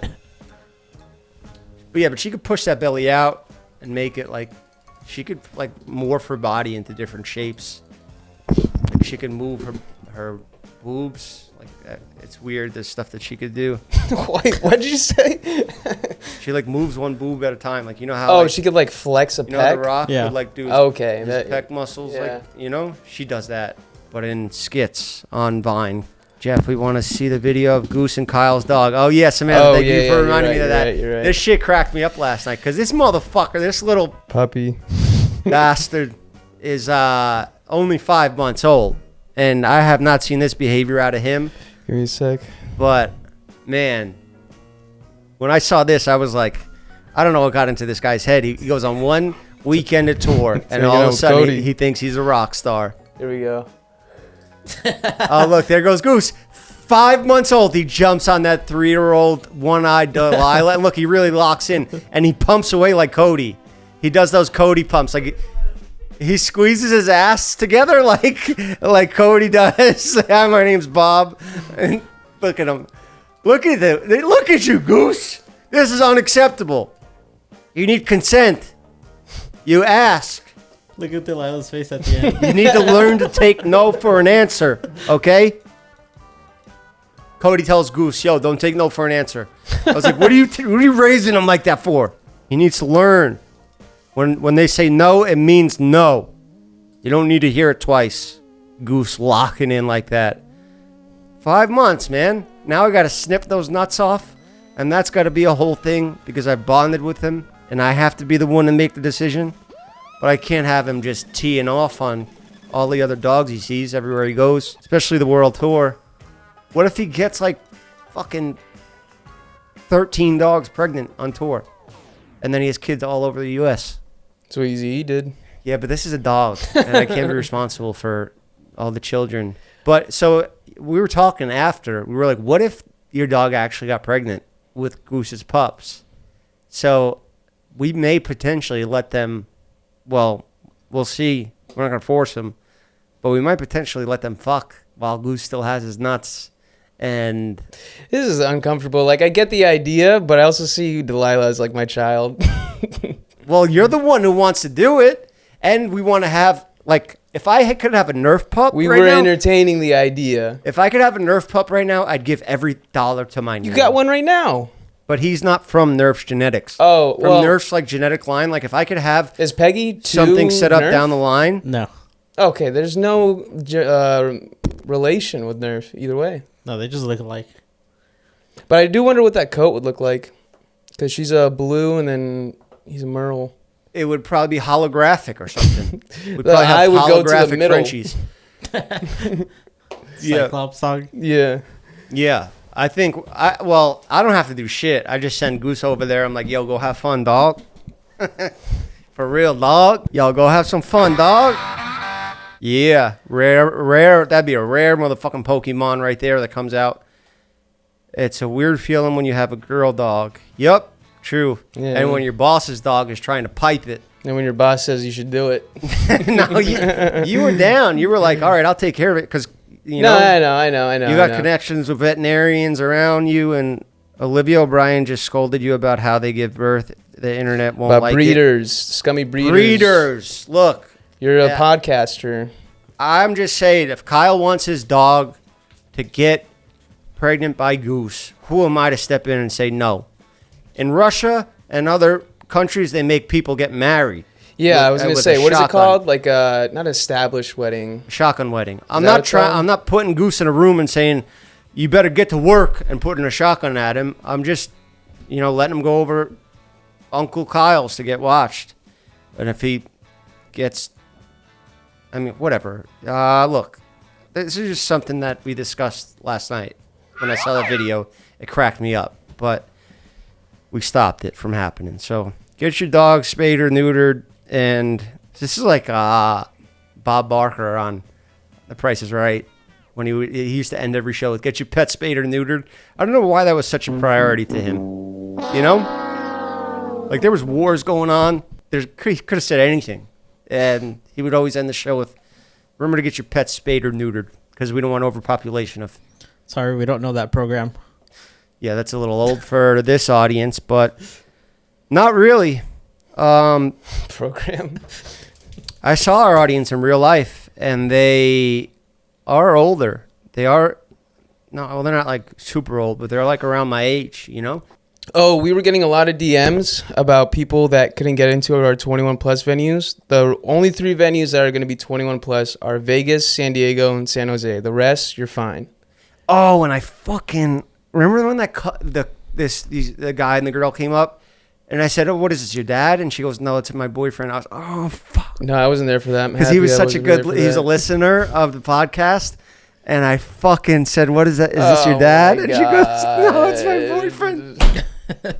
But yeah, but she could push that belly out and make it like, she could like morph her body into different shapes. Like she could move her boobs. Like it's weird, the stuff that she could do. Wait, what did you say? She like moves one boob at a time. Like, you know how like, she could like flex a you know peck. The Rock Yeah. would like do his, Okay, his that- pec muscles. yeah. Like, you know, she does that, but in skits on Vine. Jeff, we want to see the video of Goose and Kyle's dog. Oh, yeah, Samantha, thank you for reminding me of that. You're right. This shit cracked me up last night because this motherfucker, this little Puppy. bastard is only 5 months old. And I have not seen this behavior out of him. Give me a sec. But, man, when I saw this, I was like, I don't know what got into this guy's head. He goes on one weekend of tour, and all of a sudden Cody. he thinks he's a rock star. Here we go. Oh, look, there goes Goose. 5 months old. He jumps on that 3-year-old one-eyed Delilah. And look, he really locks in. And he pumps away like Cody. He does those Cody pumps. Like he squeezes his ass together like Cody does. Hi, my name's Bob. And look at him. Look at you, Goose. This is unacceptable. You need consent. You ask. Look at Delilah's face at the end. You need to learn to take no for an answer, okay? Cody tells Goose, yo, don't take no for an answer. I was like, what are you raising him like that for? He needs to learn. When they say no, it means no. You don't need to hear it twice. Goose locking in like that. 5 months, man. Now I got to snip those nuts off. And that's got to be a whole thing because I bonded with him. And I have to be the one to make the decision. But I can't have him just teeing off on all the other dogs he sees everywhere he goes. Especially the world tour. What if he gets like fucking 13 dogs pregnant on tour? And then he has kids all over the U.S. That's what Easy did. Yeah, but this is a dog. And I can't be responsible for all the children. But so we were talking after. We were like, what if your dog actually got pregnant with Goose's pups? So we may potentially let them, well, we'll see We're not going to force them. But we might potentially let them fuck while Goose still has his nuts. And This is uncomfortable. Like, I get the idea, but I also see Delilah as like my child. well, you're the one who wants to do it. And we want to have, like, if I could have a Nerf pup We right were now, entertaining the idea. if I could have a Nerf pup right now, I'd give every dollar to my You new got one right now. But he's not from Nerf's genetics. Oh, from well, Nerf's like genetic line. Like if I could have is Peggy too something set up Nerf? down the line, No. Okay, there's no relation with Nerf either way. No, they just look alike. But I do wonder what that coat would look like. Because she's a blue and then he's a Merle. it would probably be holographic or something. We'd The probably have eye would go to the holographic middle. Frenchies. Yeah. Cyclops song. Yeah. Yeah. I think I don't have to do shit. I just send Goose over there. I'm like, yo, go have fun, dog. For real, dog. Y'all go have some fun, dog. Yeah. Rare. That'd be a rare motherfucking Pokemon right there that comes out. It's a weird feeling when you have a girl dog. Yup. True. Yeah. And when your boss's dog is trying to pipe it. And when your boss says you should do it. No, you were down. You were like, all right, I'll take care of it because, you know. I know. You got connections with veterinarians around you, and Olivia O'Brien just scolded you about how they give birth. The internet won't About like breeders, scummy it. breeders. Breeders. Look, You're a Yeah. podcaster. I'm just saying, if Kyle wants his dog to get pregnant by Goose, who am I to step in and say no? In Russia and other countries, they make people get married. Yeah, I was with gonna a say, what is it shotgun. called? Like not established wedding. Shotgun wedding. I'm that not what it's trying. called? I'm not putting Goose in a room and saying you better get to work and putting a shotgun at him. I'm just, letting him go over Uncle Kyle's to get watched. And if he gets, whatever. Look, this is just something that we discussed last night when I saw that video. It cracked me up, but we stopped it from happening. So get your dog spayed or neutered. And this is like Bob Barker on The Price is Right, when he used to end every show with "Get your pet spayed or neutered." I don't know why that was such a priority to him. Like there was wars going on. He could have said anything, and he would always end the show with, "Remember to get your pet spayed or neutered because we don't want overpopulation of." Sorry, we don't know that program. Yeah, that's a little old for this audience, but not really. Program. I saw our audience in real life, and they are older. They're not like super old, but they're like around my age, Oh, we were getting a lot of DMs about people that couldn't get into our 21 plus venues. The only 3 venues that are going to be 21 plus are Vegas, San Diego, and San Jose. The rest, you're fine. Oh, and I fucking remember when the guy and the girl came up, and I said, "Oh, what is this, your dad?" And she goes, "No, it's my boyfriend." I was, "Oh, fuck," No, I wasn't there for that. because he was such a good. He's a listener of the podcast, and I fucking said, "What is that? Is this your dad?" And she goes, "No, it's my boyfriend."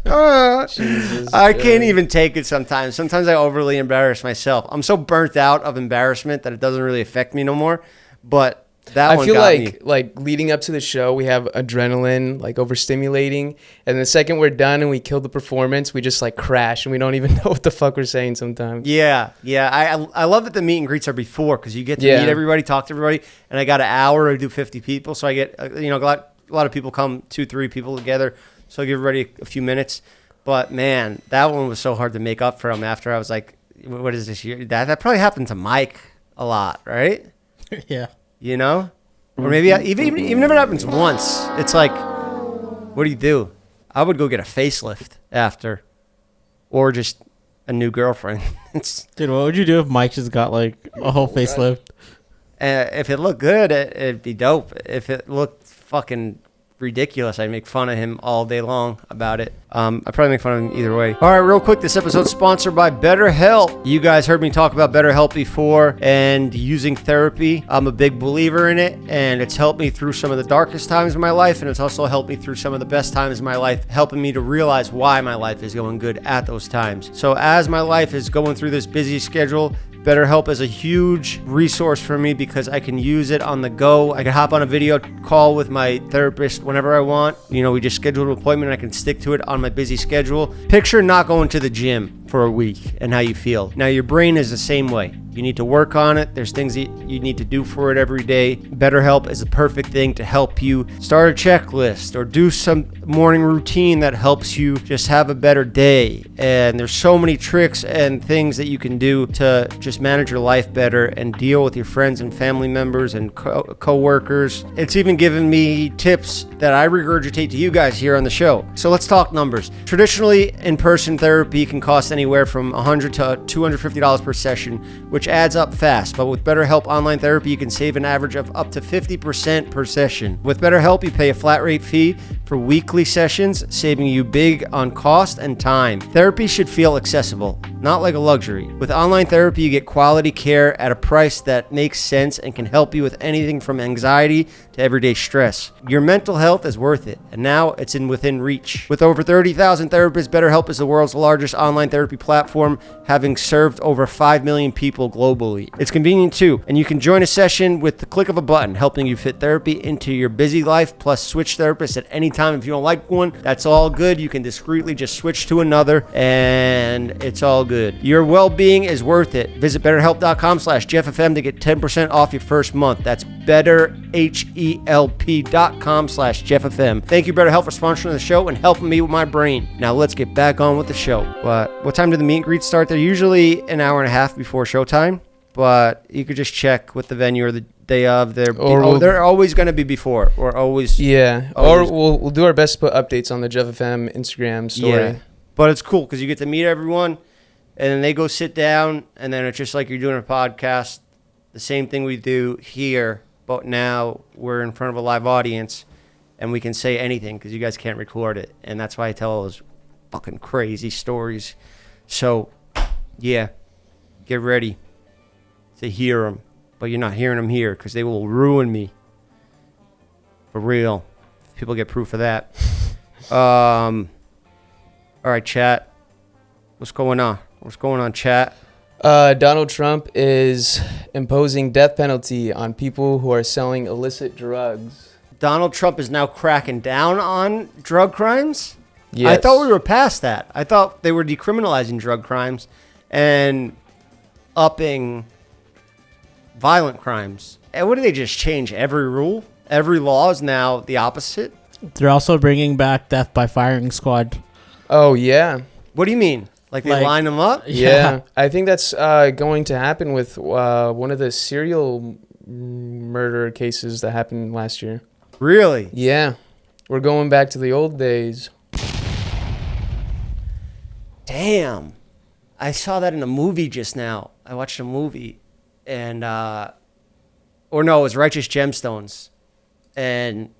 I can't even take it sometimes. Sometimes I overly embarrass myself. I'm so burnt out of embarrassment that it doesn't really affect me no more. But that I one feel got me. like leading up to the show, we have adrenaline, like overstimulating, and the second we're done and we kill the performance, we just like crash and we don't even know what the fuck we're saying sometimes. Yeah. I love that the meet and greets are before because you get to Yeah. meet everybody, talk to everybody, and I got an hour to do 50 people, so I get a lot of people come 2-3 people together, so I give everybody a few minutes. But man, that one was so hard to make up from after I was like, "What is this year?" That probably happened to Mike a lot, right? Yeah. Or maybe even if it happens once, it's like, what do you do? I would go get a facelift after, or just a new girlfriend. Dude, what would you do if Mike just got like a whole facelift? If it looked good, it'd be dope. If it looked fucking ridiculous, I'd make fun of him all day long about it. I'd probably make fun of him either way. All right, real quick, this episode's sponsored by BetterHelp. You guys heard me talk about BetterHelp before and using therapy. I'm a big believer in it, and it's helped me through some of the darkest times of my life, and it's also helped me through some of the best times of my life, helping me to realize why my life is going good at those times. So as my life is going through this busy schedule, BetterHelp is a huge resource for me because I can use it on the go. I can hop on a video call with my therapist whenever I want. We just schedule an appointment and I can stick to it on my busy schedule. Picture not going to the gym for a week and how you feel. Now, your brain is the same way. You need to work on it. There's things that you need to do for it every day. BetterHelp is the perfect thing to help you start a checklist or do some morning routine that helps you just have a better day. And there's so many tricks and things that you can do to just manage your life better and deal with your friends and family members and co-workers. It's even given me tips that I regurgitate to you guys here on the show. So let's talk numbers. Traditionally, in-person therapy can cost anywhere from $100 to $250 per session, which adds up fast. But with BetterHelp Online Therapy, you can save an average of up to 50% per session. With BetterHelp, you pay a flat rate fee for weekly sessions, saving you big on cost and time. Therapy should feel accessible, not like a luxury. With online therapy, you get quality care at a price that makes sense and can help you with anything from anxiety to everyday stress. Your mental health is worth it, and now it's within reach. With over 30,000 therapists, BetterHelp is the world's largest online therapy platform, having served over 5 million people globally. It's convenient too, and you can join a session with the click of a button, helping you fit therapy into your busy life, plus switch therapists at any time. If you don't like one, that's all good. You can discreetly just switch to another, and it's all good. Your well-being is worth it. Visit betterhelp.com/JeffFM to get 10% off your first month. That's betterhelp.com/JeffFM. Thank you, BetterHelp, for sponsoring the show and helping me with my brain. Now let's get back on with the show. But what time do the meet and greets start? They're usually an hour and a half before showtime, but you could just check with the venue or the day of. They're always going to be before, or always. Yeah, always. or we'll do our best to put updates on the Jeff FM Instagram story. Yeah, but it's cool because you get to meet everyone, and then they go sit down, and then it's just like you're doing a podcast. The same thing we do here, but now we're in front of a live audience, and we can say anything because you guys can't record it, and that's why I tell all those fucking crazy stories. So, yeah, get ready to hear them, but you're not hearing them here because they will ruin me. For real. People get proof of that. All right, chat. What's going on? What's going on, chat? Donald Trump is imposing death penalty on people who are selling illicit drugs. Donald Trump is now cracking down on drug crimes? Yes. I thought we were past that. I thought they were decriminalizing drug crimes and upping violent crimes. And what do they just change every rule? Every law is now the opposite? They're also bringing back death by firing squad. Oh, yeah. What do you mean? Like they line them up? Yeah. I think that's going to happen with one of the serial murder cases that happened last year. Really? Yeah. We're going back to the old days. Damn. I saw that in a movie just now. I watched a movie and or no, it was Righteous Gemstones. And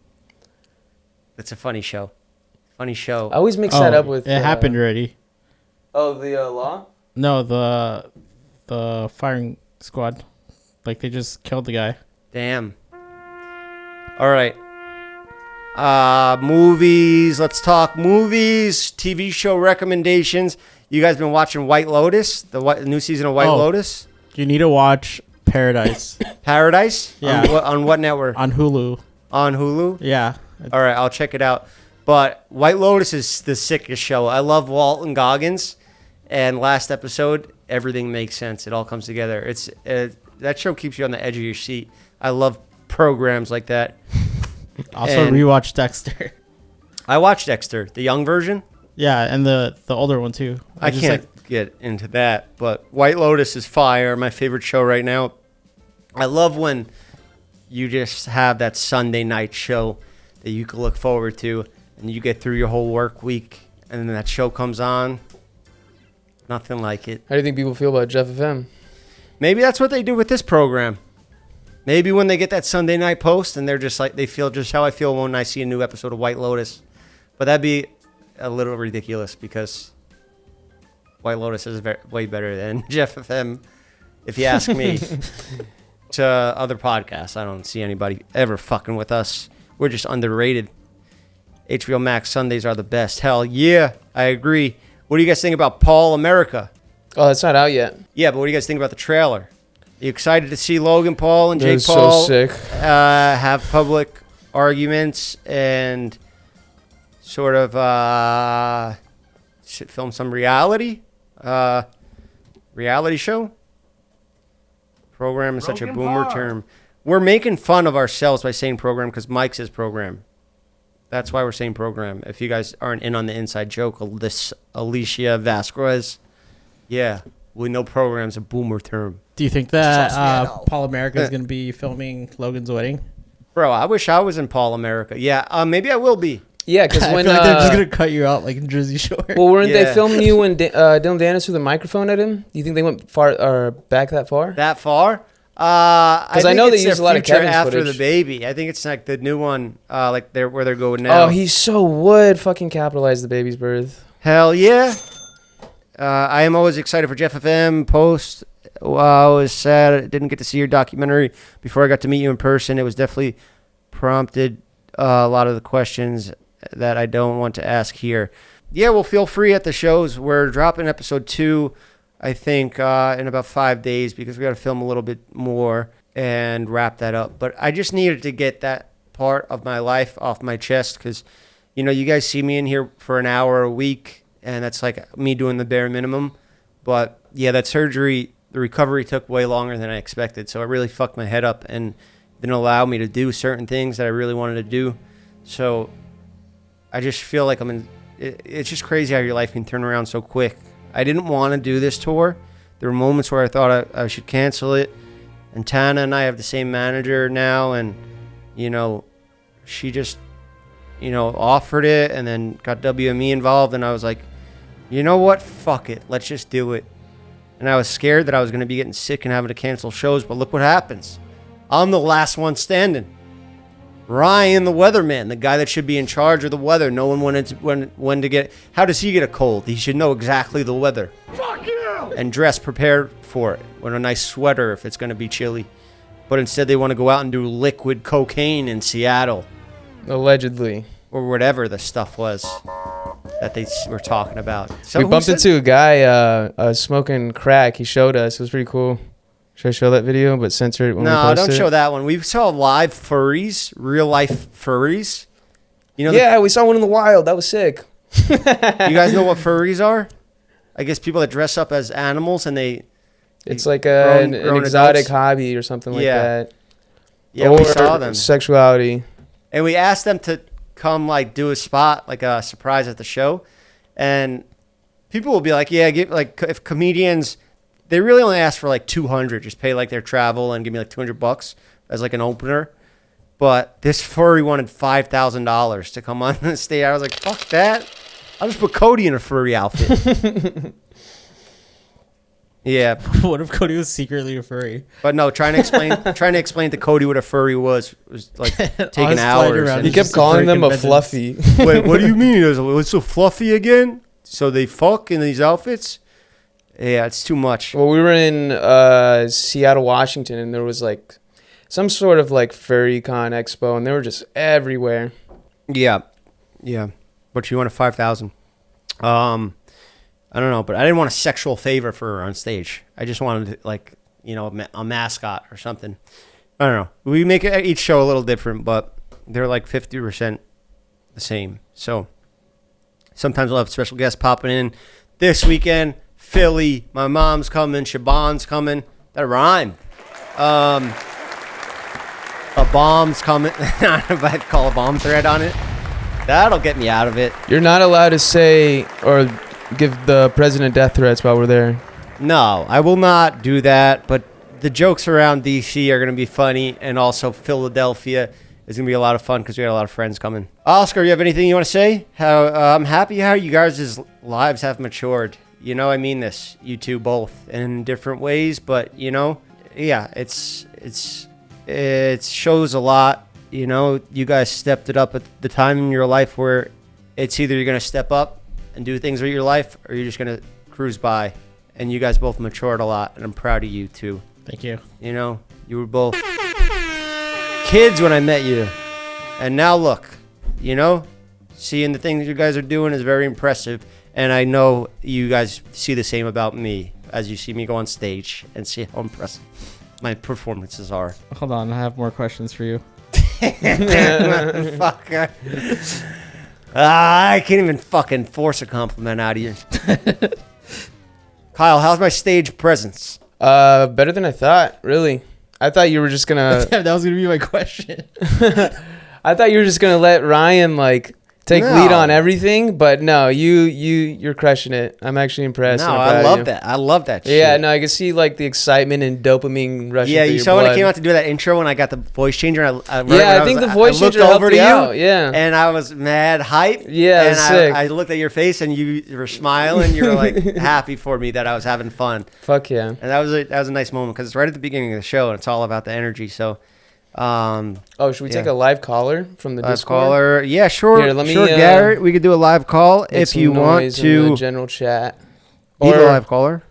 it's a funny show. Funny show. I always mix that up with... It happened already. Oh, the law? No, the firing squad. Like, they just killed the guy. Damn. All right. Movies. Let's talk movies. TV show recommendations. You guys been watching White Lotus? The new season of White Lotus? You need to watch Paradise. Paradise? Yeah. On what network? On Hulu. On Hulu? Yeah. All right, I'll check it out. But White Lotus is the sickest show. I love Walton Goggins. And last episode, everything makes sense. It all comes together. That show keeps you on the edge of your seat. I love programs like that. Also, rewatch Dexter. I watched Dexter, the young version. Yeah, and the older one too. I can't get into that, but White Lotus is fire. My favorite show right now. I love when you just have that Sunday night show that you can look forward to, and you get through your whole work week, and then that show comes on. Nothing like it. How do you think people feel about Jeff FM? Maybe that's what they do with this program. Maybe when they get that Sunday night post and they're just like, they feel just how I feel when I see a new episode of White Lotus. But that'd be a little ridiculous because White Lotus is way better than Jeff FM, if you ask me. To other podcasts, I don't see anybody ever fucking with us. We're just underrated. HBO Max Sundays are the best. Hell yeah, I agree. What do you guys think about Paul America? Oh, it's not out yet. Yeah, but what do you guys think about the trailer? You excited to see Logan Paul and Jake So Paul sick. Have public arguments and sort of film some reality show? Program is such a Broken boomer bar. term. We're making fun of ourselves by saying program because Mike says program. That's why we're saying program. If you guys aren't in on the inside joke, this Alicia Vasquez, yeah, we know program's a boomer term. Do you think that Paul America is going to be filming Logan's wedding? Bro, I wish I was in Paul America. Yeah, maybe I will be. Yeah, because I when feel like they're just going to cut you out like in Jersey Shore. well, weren't Yeah. they filming you when Dylan Dennis threw the microphone at him? Do you think they went far or back that far? That far? Because I know they use a lot of Kevin's after footage. the baby. I think it's like the new one, like where they're going now. Oh, he so would fucking capitalize the baby's birth. Hell yeah. I am always excited for Jeff FM post. I was sad I didn't get to see your documentary before I got to meet you in person. It was definitely prompted a lot of the questions that I don't want to ask here. Yeah, well, feel free at the shows. We're dropping episode 2, I think, in about 5 days because we got to film a little bit more and wrap that up. But I just needed to get that part of my life off my chest because, you know, you guys see me in here for an hour a week, and that's like me doing the bare minimum. But, yeah, that surgery, the recovery took way longer than I expected. So it really fucked my head up and didn't allow me to do certain things that I really wanted to do. So I just feel like it's just crazy how your life can turn around so quick. I didn't want to do this tour. There were moments where I thought I should cancel it. And Tana and I have the same manager now. And, you know, she just, you know, offered it and then got WME involved. And I was like, you know what? Fuck it. Let's just do it. And I was scared that I was going to be getting sick and having to cancel shows. But look what happens. I'm the last one standing. Ryan, the weatherman, the guy that should be in charge of the weather, knowing when to get. How does he get a cold? He should know exactly the weather. Fuck you! And dress prepared for it with a nice sweater if it's going to be chilly. But instead, they want to go out and do liquid cocaine in Seattle Allegedly. or whatever the stuff was that they were talking about. So We who bumped said- into a guy smoking crack. He showed us. It was pretty cool. Should I show that video but censor it when we No, post don't it? show that one. We saw live furries, real life furries. You know, Yeah, we saw one in the wild. That was sick. you guys know what furries are? I guess people that dress up as animals and they. It's like grown an exotic adults. hobby or something like Yeah. that. Yeah, or we saw them. Sexuality. And we asked them to come like do a spot, like a surprise at the show. And people will be like, yeah, if comedians, they really only ask for like 200, just pay like their travel and give me like $200 as like an opener. But this furry wanted $5,000 to come on the stage. I was like, fuck that. I'll just put Cody in a furry outfit. Yeah, What if Cody was secretly a furry? but no, trying to explain to Cody what a furry was like taking his flight hours. around, and- He It's kept just a calling furry them a convention. fluffy. Wait, what do you mean? It's so fluffy again? So they fuck in these outfits? Yeah, it's too much. Well, we were in Seattle, Washington, and there was like some sort of like furry con expo, and they were just everywhere. Yeah, but you wanted 5,000. I don't know, but I didn't want a sexual favor for her on stage. I just wanted like a mascot or something. I don't know. We make each show a little different, but they're like 50% the same. So sometimes we'll have special guests popping in. This weekend, Philly, my mom's coming, Shaban's coming. That rhymed. A bomb's coming. If I'd call a bomb thread on it, that'll get me out of it. You're not allowed to say or give the president death threats while we're there. No, I will not do that. But the jokes around DC are going to be funny, and also Philadelphia is going to be a lot of fun because we got a lot of friends coming. Oscar, you have anything you want to say? How I'm happy how you guys' lives have matured. You know, I mean this. You two both in different ways, but yeah, it shows a lot. You know, you guys stepped it up at the time in your life where it's either you're going to step up and do things with your life, or you're just going to cruise by. And you guys both matured a lot, and I'm proud of you too. Thank you. You know, you were both kids when I met you. And now look, seeing the things you guys are doing is very impressive. And I know you guys see the same about me as you see me go on stage and see how impressive my performances are. Hold on, I have more questions for you. Fucker. I can't even fucking force a compliment out of you. Kyle, how's my stage presence? Better than I thought, really. I thought you were just gonna. That was gonna be my question. I thought you were just gonna let Ryan like take lead on everything, but no, you're crushing it. I'm actually impressed. No, and I'm I proud of love you. that. I love that shit. Yeah, no, I can see like the excitement and dopamine rushing. Yeah, through you your saw when I blood. came out to do that intro when I got the voice changer. I think the voice changer looked helped over to you you, out, yeah. and I was mad hype. Yeah, it and was sick. I looked at your face, and you were smiling. You were like happy for me that I was having fun, Fuck yeah. and that was a nice moment because it's right at the beginning of the show, and it's all about the energy. So, Should we take yeah. a live caller from the live Discord? caller, yeah, sure, Here, let me, sure, Garrett, we could do a live call Make if some you want noise in the to general chat. be the Or live caller.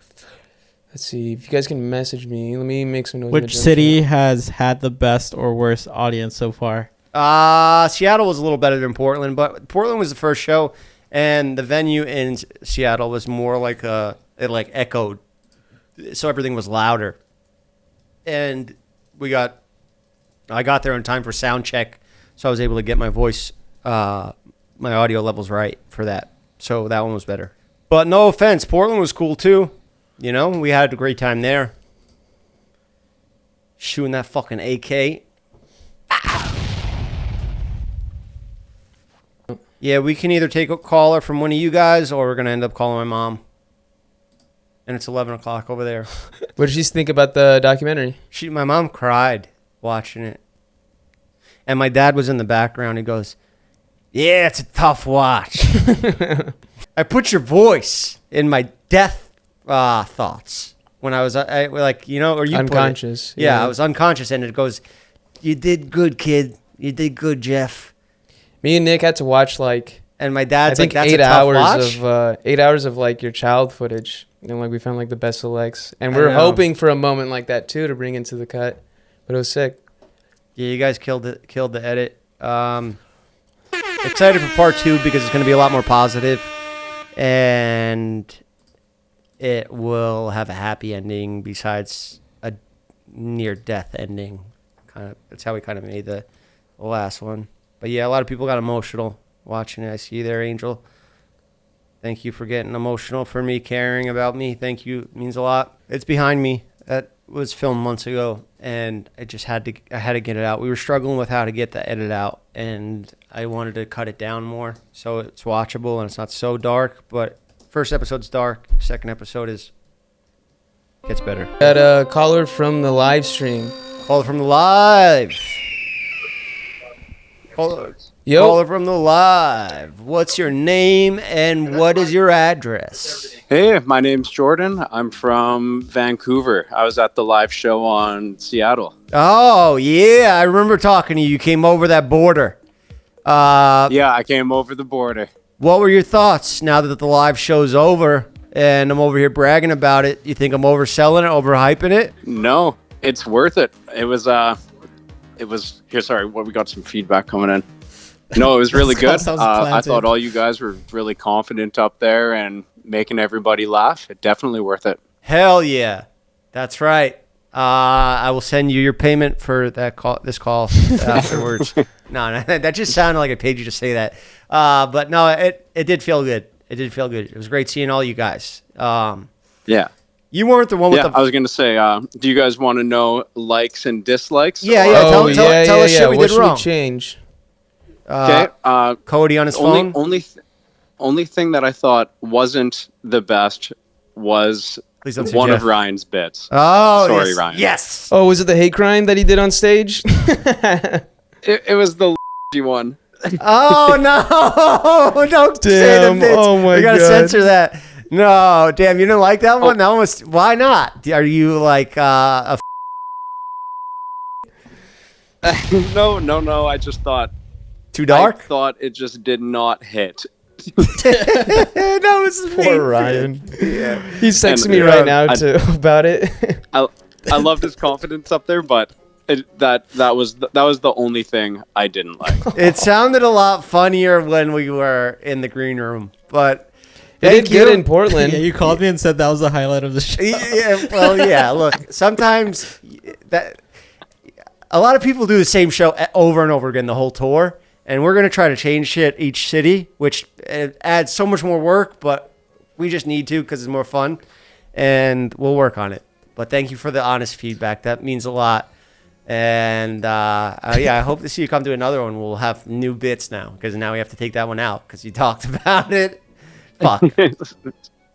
let's see if you guys can message me. Let me make some noise. in the Which general city chat. has had the best or worst audience so far? Seattle was a little better than Portland, but Portland was the first show, and the venue in Seattle was more like it like echoed, so everything was louder. And I got there in time for sound check, so I was able to get my voice, my audio levels right for that. So that one was better. But no offense, Portland was cool too. You know, we had a great time there. Shooting that fucking AK. Yeah, we can either take a caller from one of you guys, or we're going to end up calling my mom. And it's 11 o'clock over there. What did she think about the documentary? My mom cried watching it. And my dad was in the background. He goes, yeah, it's a tough watch. I put your voice in my death thoughts when I was like, you know, or you Unconscious. Put it. Yeah, I was unconscious. And it goes, you did good, kid. You did good, Jeff. Me and Nick had to watch like And my dad's I think like, that's 8 a tough hours watch? of 8 hours of like your child footage. And like we found like the best selects, and I we're know. hoping for a moment like that too to bring into the cut. But it was sick. Yeah, you guys killed the edit. Excited for part 2 because it's going to be a lot more positive, and it will have a happy ending besides a near-death ending. That's how we kind of made the last one. But yeah, a lot of people got emotional watching it. I see you there, Angel. Thank you for getting emotional for me, caring about me. Thank you. It means a lot. It's behind me. That was filmed months ago, and I had to get it out. We were struggling with how to get the edit out, and I wanted to cut it down more so it's watchable and it's not so dark. But first episode's dark. Second episode gets better. Got a caller from the live stream. Caller from the live. Caller from the live. What's your name and what is your address? Hey, my name's Jordan. I'm from Vancouver. I was at the live show on Seattle. Oh, yeah. I remember talking to you. You came over that border. Yeah, I came over the border. What were your thoughts now that the live show's over and I'm over here bragging about it? You think I'm overselling it, overhyping it? No, it's worth it. It was here. Sorry, we got some feedback coming in. No, it was really good. I thought all you guys were really confident up there and making everybody laugh. It definitely worth it. Hell yeah. That's right. I will send you your payment for this call afterwards. No, that just sounded like I paid you to say that. But no, it did feel good. It did feel good. It was great seeing all you guys. Yeah. You weren't the one with the... I was going to say, do you guys want to know likes and dislikes? Yeah, yeah. Tell us shit we what did should wrong. we change? Okay. Cody on his phone? Only thing that I thought wasn't the best was Please don't say one Jeff. of Ryan's bits. Oh, Sorry, yes. Ryan. Yes. Oh, was it the hate crime that he did on stage? It was the one. Oh, no. Don't say the Damn. bits. Oh, my We got to God. censor that. No. Damn, you didn't like that one? That one was... Why not? Are you like a... No. I just thought... Too dark? I thought it just did not hit. That was the main Poor Ryan. Yeah. He's texting And, me right now too about it. I loved his confidence up there, but that was the only thing I didn't like. It sounded a lot funnier when we were in the green room, but It did good in Portland. Yeah, you called me and said that was the highlight of the show. Yeah, well, yeah. Look, sometimes a lot of people do the same show over and over again the whole tour, and we're gonna try to change shit each city, which adds so much more work, but we just need to because it's more fun, and we'll work on it. But thank you for the honest feedback. That means a lot. And I hope to see you come to another one. We'll have new bits now because now we have to take that one out because you talked about it. Fuck.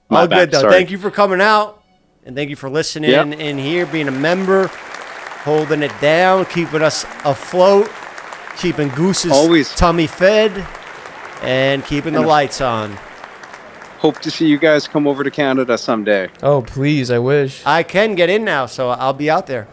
All good, though. Sorry. Thank you for coming out. And thank you for listening in here, being a member, holding it down, keeping us afloat, keeping Goose's tummy fed, and keeping the lights on. Hope to see you guys come over to Canada someday. Oh, please. I wish. I can get in now, so I'll be out there.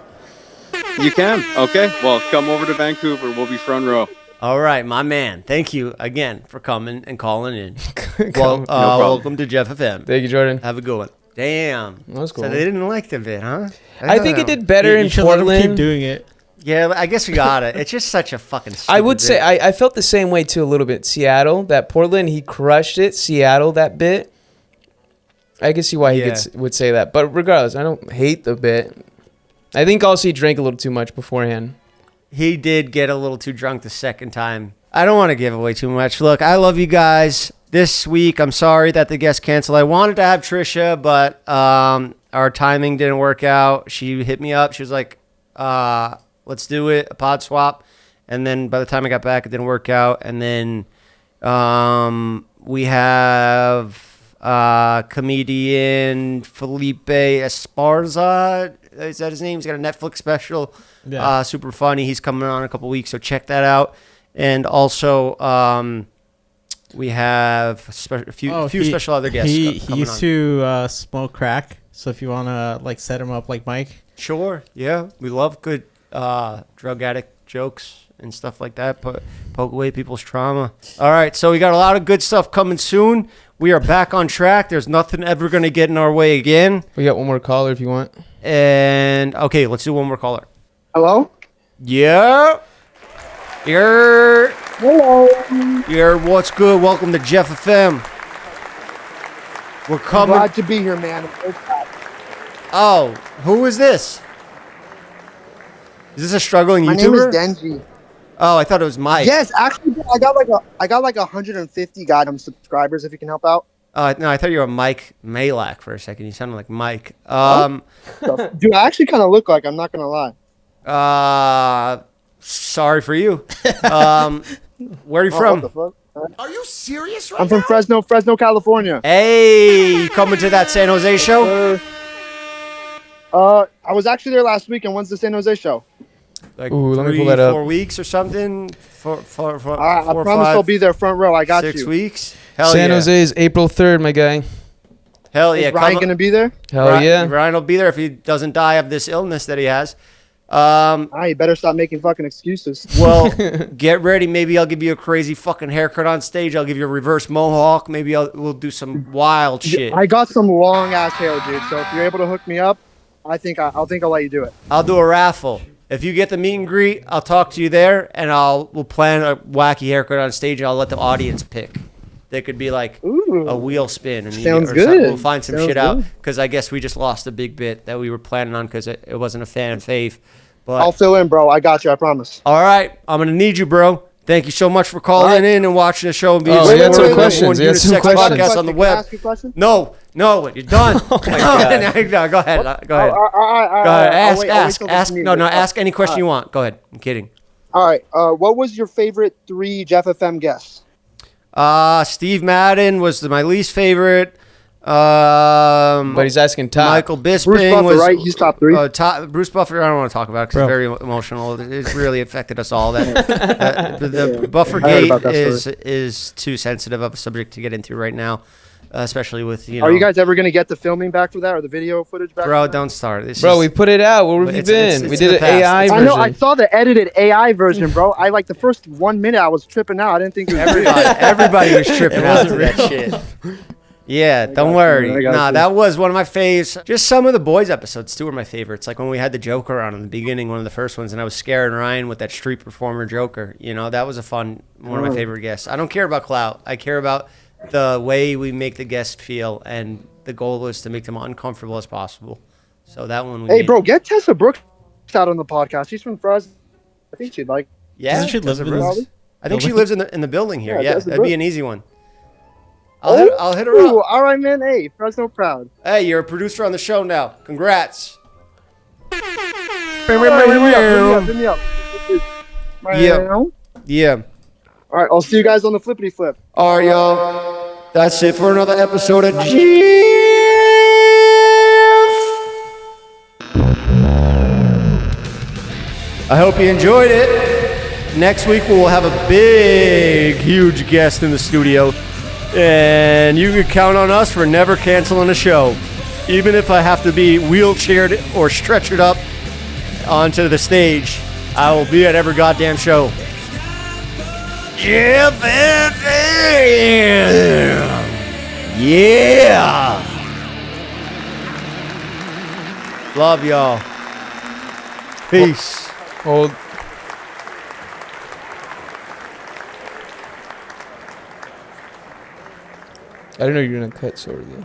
You can? Okay. Well, come over to Vancouver. We'll be front row. All right, my man. Thank you again for coming and calling in. No problem. Welcome to Jeff FM. Thank you, Jordan. Have a good one. Damn. That was cool. So they didn't like the bit, huh? I think it did better in should let him Portland. keep doing it. Yeah, I guess we got it. It's just such a fucking stupid I would say bit. I felt the same way too a little bit. Seattle, that Portland, he crushed it. Seattle, that bit. I can see why he would say that. But regardless, I don't hate the bit. I think also he drank a little too much beforehand. He did get a little too drunk the second time. I don't want to give away too much. Look, I love you guys. This week, I'm sorry that the guest canceled. I wanted to have Trisha, but our timing didn't work out. She hit me up. She was like, let's do it, a pod swap. And then by the time I got back, it didn't work out. And then we have comedian Felipe Esparza. Is that his name? He's got a Netflix special. Yeah. Super funny. He's coming on in a couple weeks, so check that out. And also, we have a few special other guests. He coming used on. to smoke crack, so if you want to like set him up like Mike. Sure, yeah. We love good drug addict jokes and stuff like that. Poke away people's trauma. All right, so we got a lot of good stuff coming soon. We are back on track. There's nothing ever going to get in our way again. We got one more caller if you want. And, okay, let's do one more caller. Hello? Yeah. You're... Hello. What's good? Welcome to Jeff FM. We're coming. Glad to be here, man. Oh, who is this? Is this a struggling My YouTuber? name is Denji. Oh, I thought it was Mike. Yes, actually, I got like 150 goddamn subscribers. If you can help out. No, I thought you were Mike Malak for a second. You sounded like Mike. Dude, I actually kind of look like. I'm not gonna lie. Sorry for you. Where are you from? What the fuck? Are you serious right I'm from Fresno, California. Hey, you coming to that San Jose show? I was actually there last week. And when's the San Jose show? Like let me 3, pull that up. 4 weeks or something? I I promise I'll be there front row. I got 6 you. weeks? Hell San yeah. Jose is April 3rd, my guy. Hell yeah. Is Ryan gonna be there? Hell yeah. Ryan will be there if he doesn't die of this illness that he has. You better stop making fucking excuses. Well, get ready. Maybe I'll give you a crazy fucking haircut on stage. I'll give you a reverse mohawk. Maybe we'll do some wild shit. I got some long ass hair, dude. So if you're able to hook me up, I'll let you do it. I'll do a raffle. If you get the meet and greet, I'll talk to you there, and we'll plan a wacky haircut on stage, and I'll let the audience pick. There could be like a wheel spin. And Sounds or good. something. We'll find some Sounds shit out good. because I guess we just lost a big bit that we were planning on because it wasn't a fan fave. But I'll fill in, bro. I got you. I promise. all right, I'm gonna need you, bro. Thank you so much for calling in and watching the show and being Oh, he had some supportive of questions. the He had some Unisex questions. podcast on the Can I web. ask you a question? No, you're done. No, go ahead. Go ahead. Ask. No, ask any question you want. Go ahead. I'm kidding. All right. What was your favorite 3 Jeff FM guests? Steve Madden was my least favorite. But he's asking top. Michael Bisping Bruce Buffer, was right? He's top 3. Bruce Buffer. I don't want to talk about it because it's very emotional. It really affected us all. The Buffer I heard gate about that is too sensitive of a subject to get into right now, especially with Are you guys ever going to get the filming back for that or the video footage back? Bro, don't start. We put it out. Where have you been? We did an AI version. I know. I saw the edited AI version, bro. I like the first 1 minute. I was tripping out. I didn't think it was everybody was tripping out to that shit. Yeah, don't worry. That was one of my faves. Just some of the boys episodes too were my favorites. Like when we had the Joker on in the beginning, one of the first ones, and I was scaring Ryan with that street performer Joker. You know, that was one of my favorite guests. I don't care about clout. I care about the way we make the guest feel, and the goal is to make them uncomfortable as possible. So that one. Bro, get Tessa Brooks out on the podcast. She's from Fresno. I think she'd like. Yeah, Doesn't she live in this I think she lives in the building here. Yeah, Tessa that'd be Brooks. an easy one. I'll hit her up. All right, man. Hey, Fresno proud. Hey, you're a producer on the show now. Congrats. Hit me up. Yeah. Yeah. All right, I'll see you guys on the flippity flip. All right, y'all. That's it for another episode of GF. I hope you enjoyed it. Next week we'll have a big, huge guest in the studio. And you can count on us for never canceling a show. Even if I have to be wheelchaired or stretchered up onto the stage, I will be at every goddamn show. Yeah. Love y'all. Peace. Hold. I didn't know you were gonna cut so early.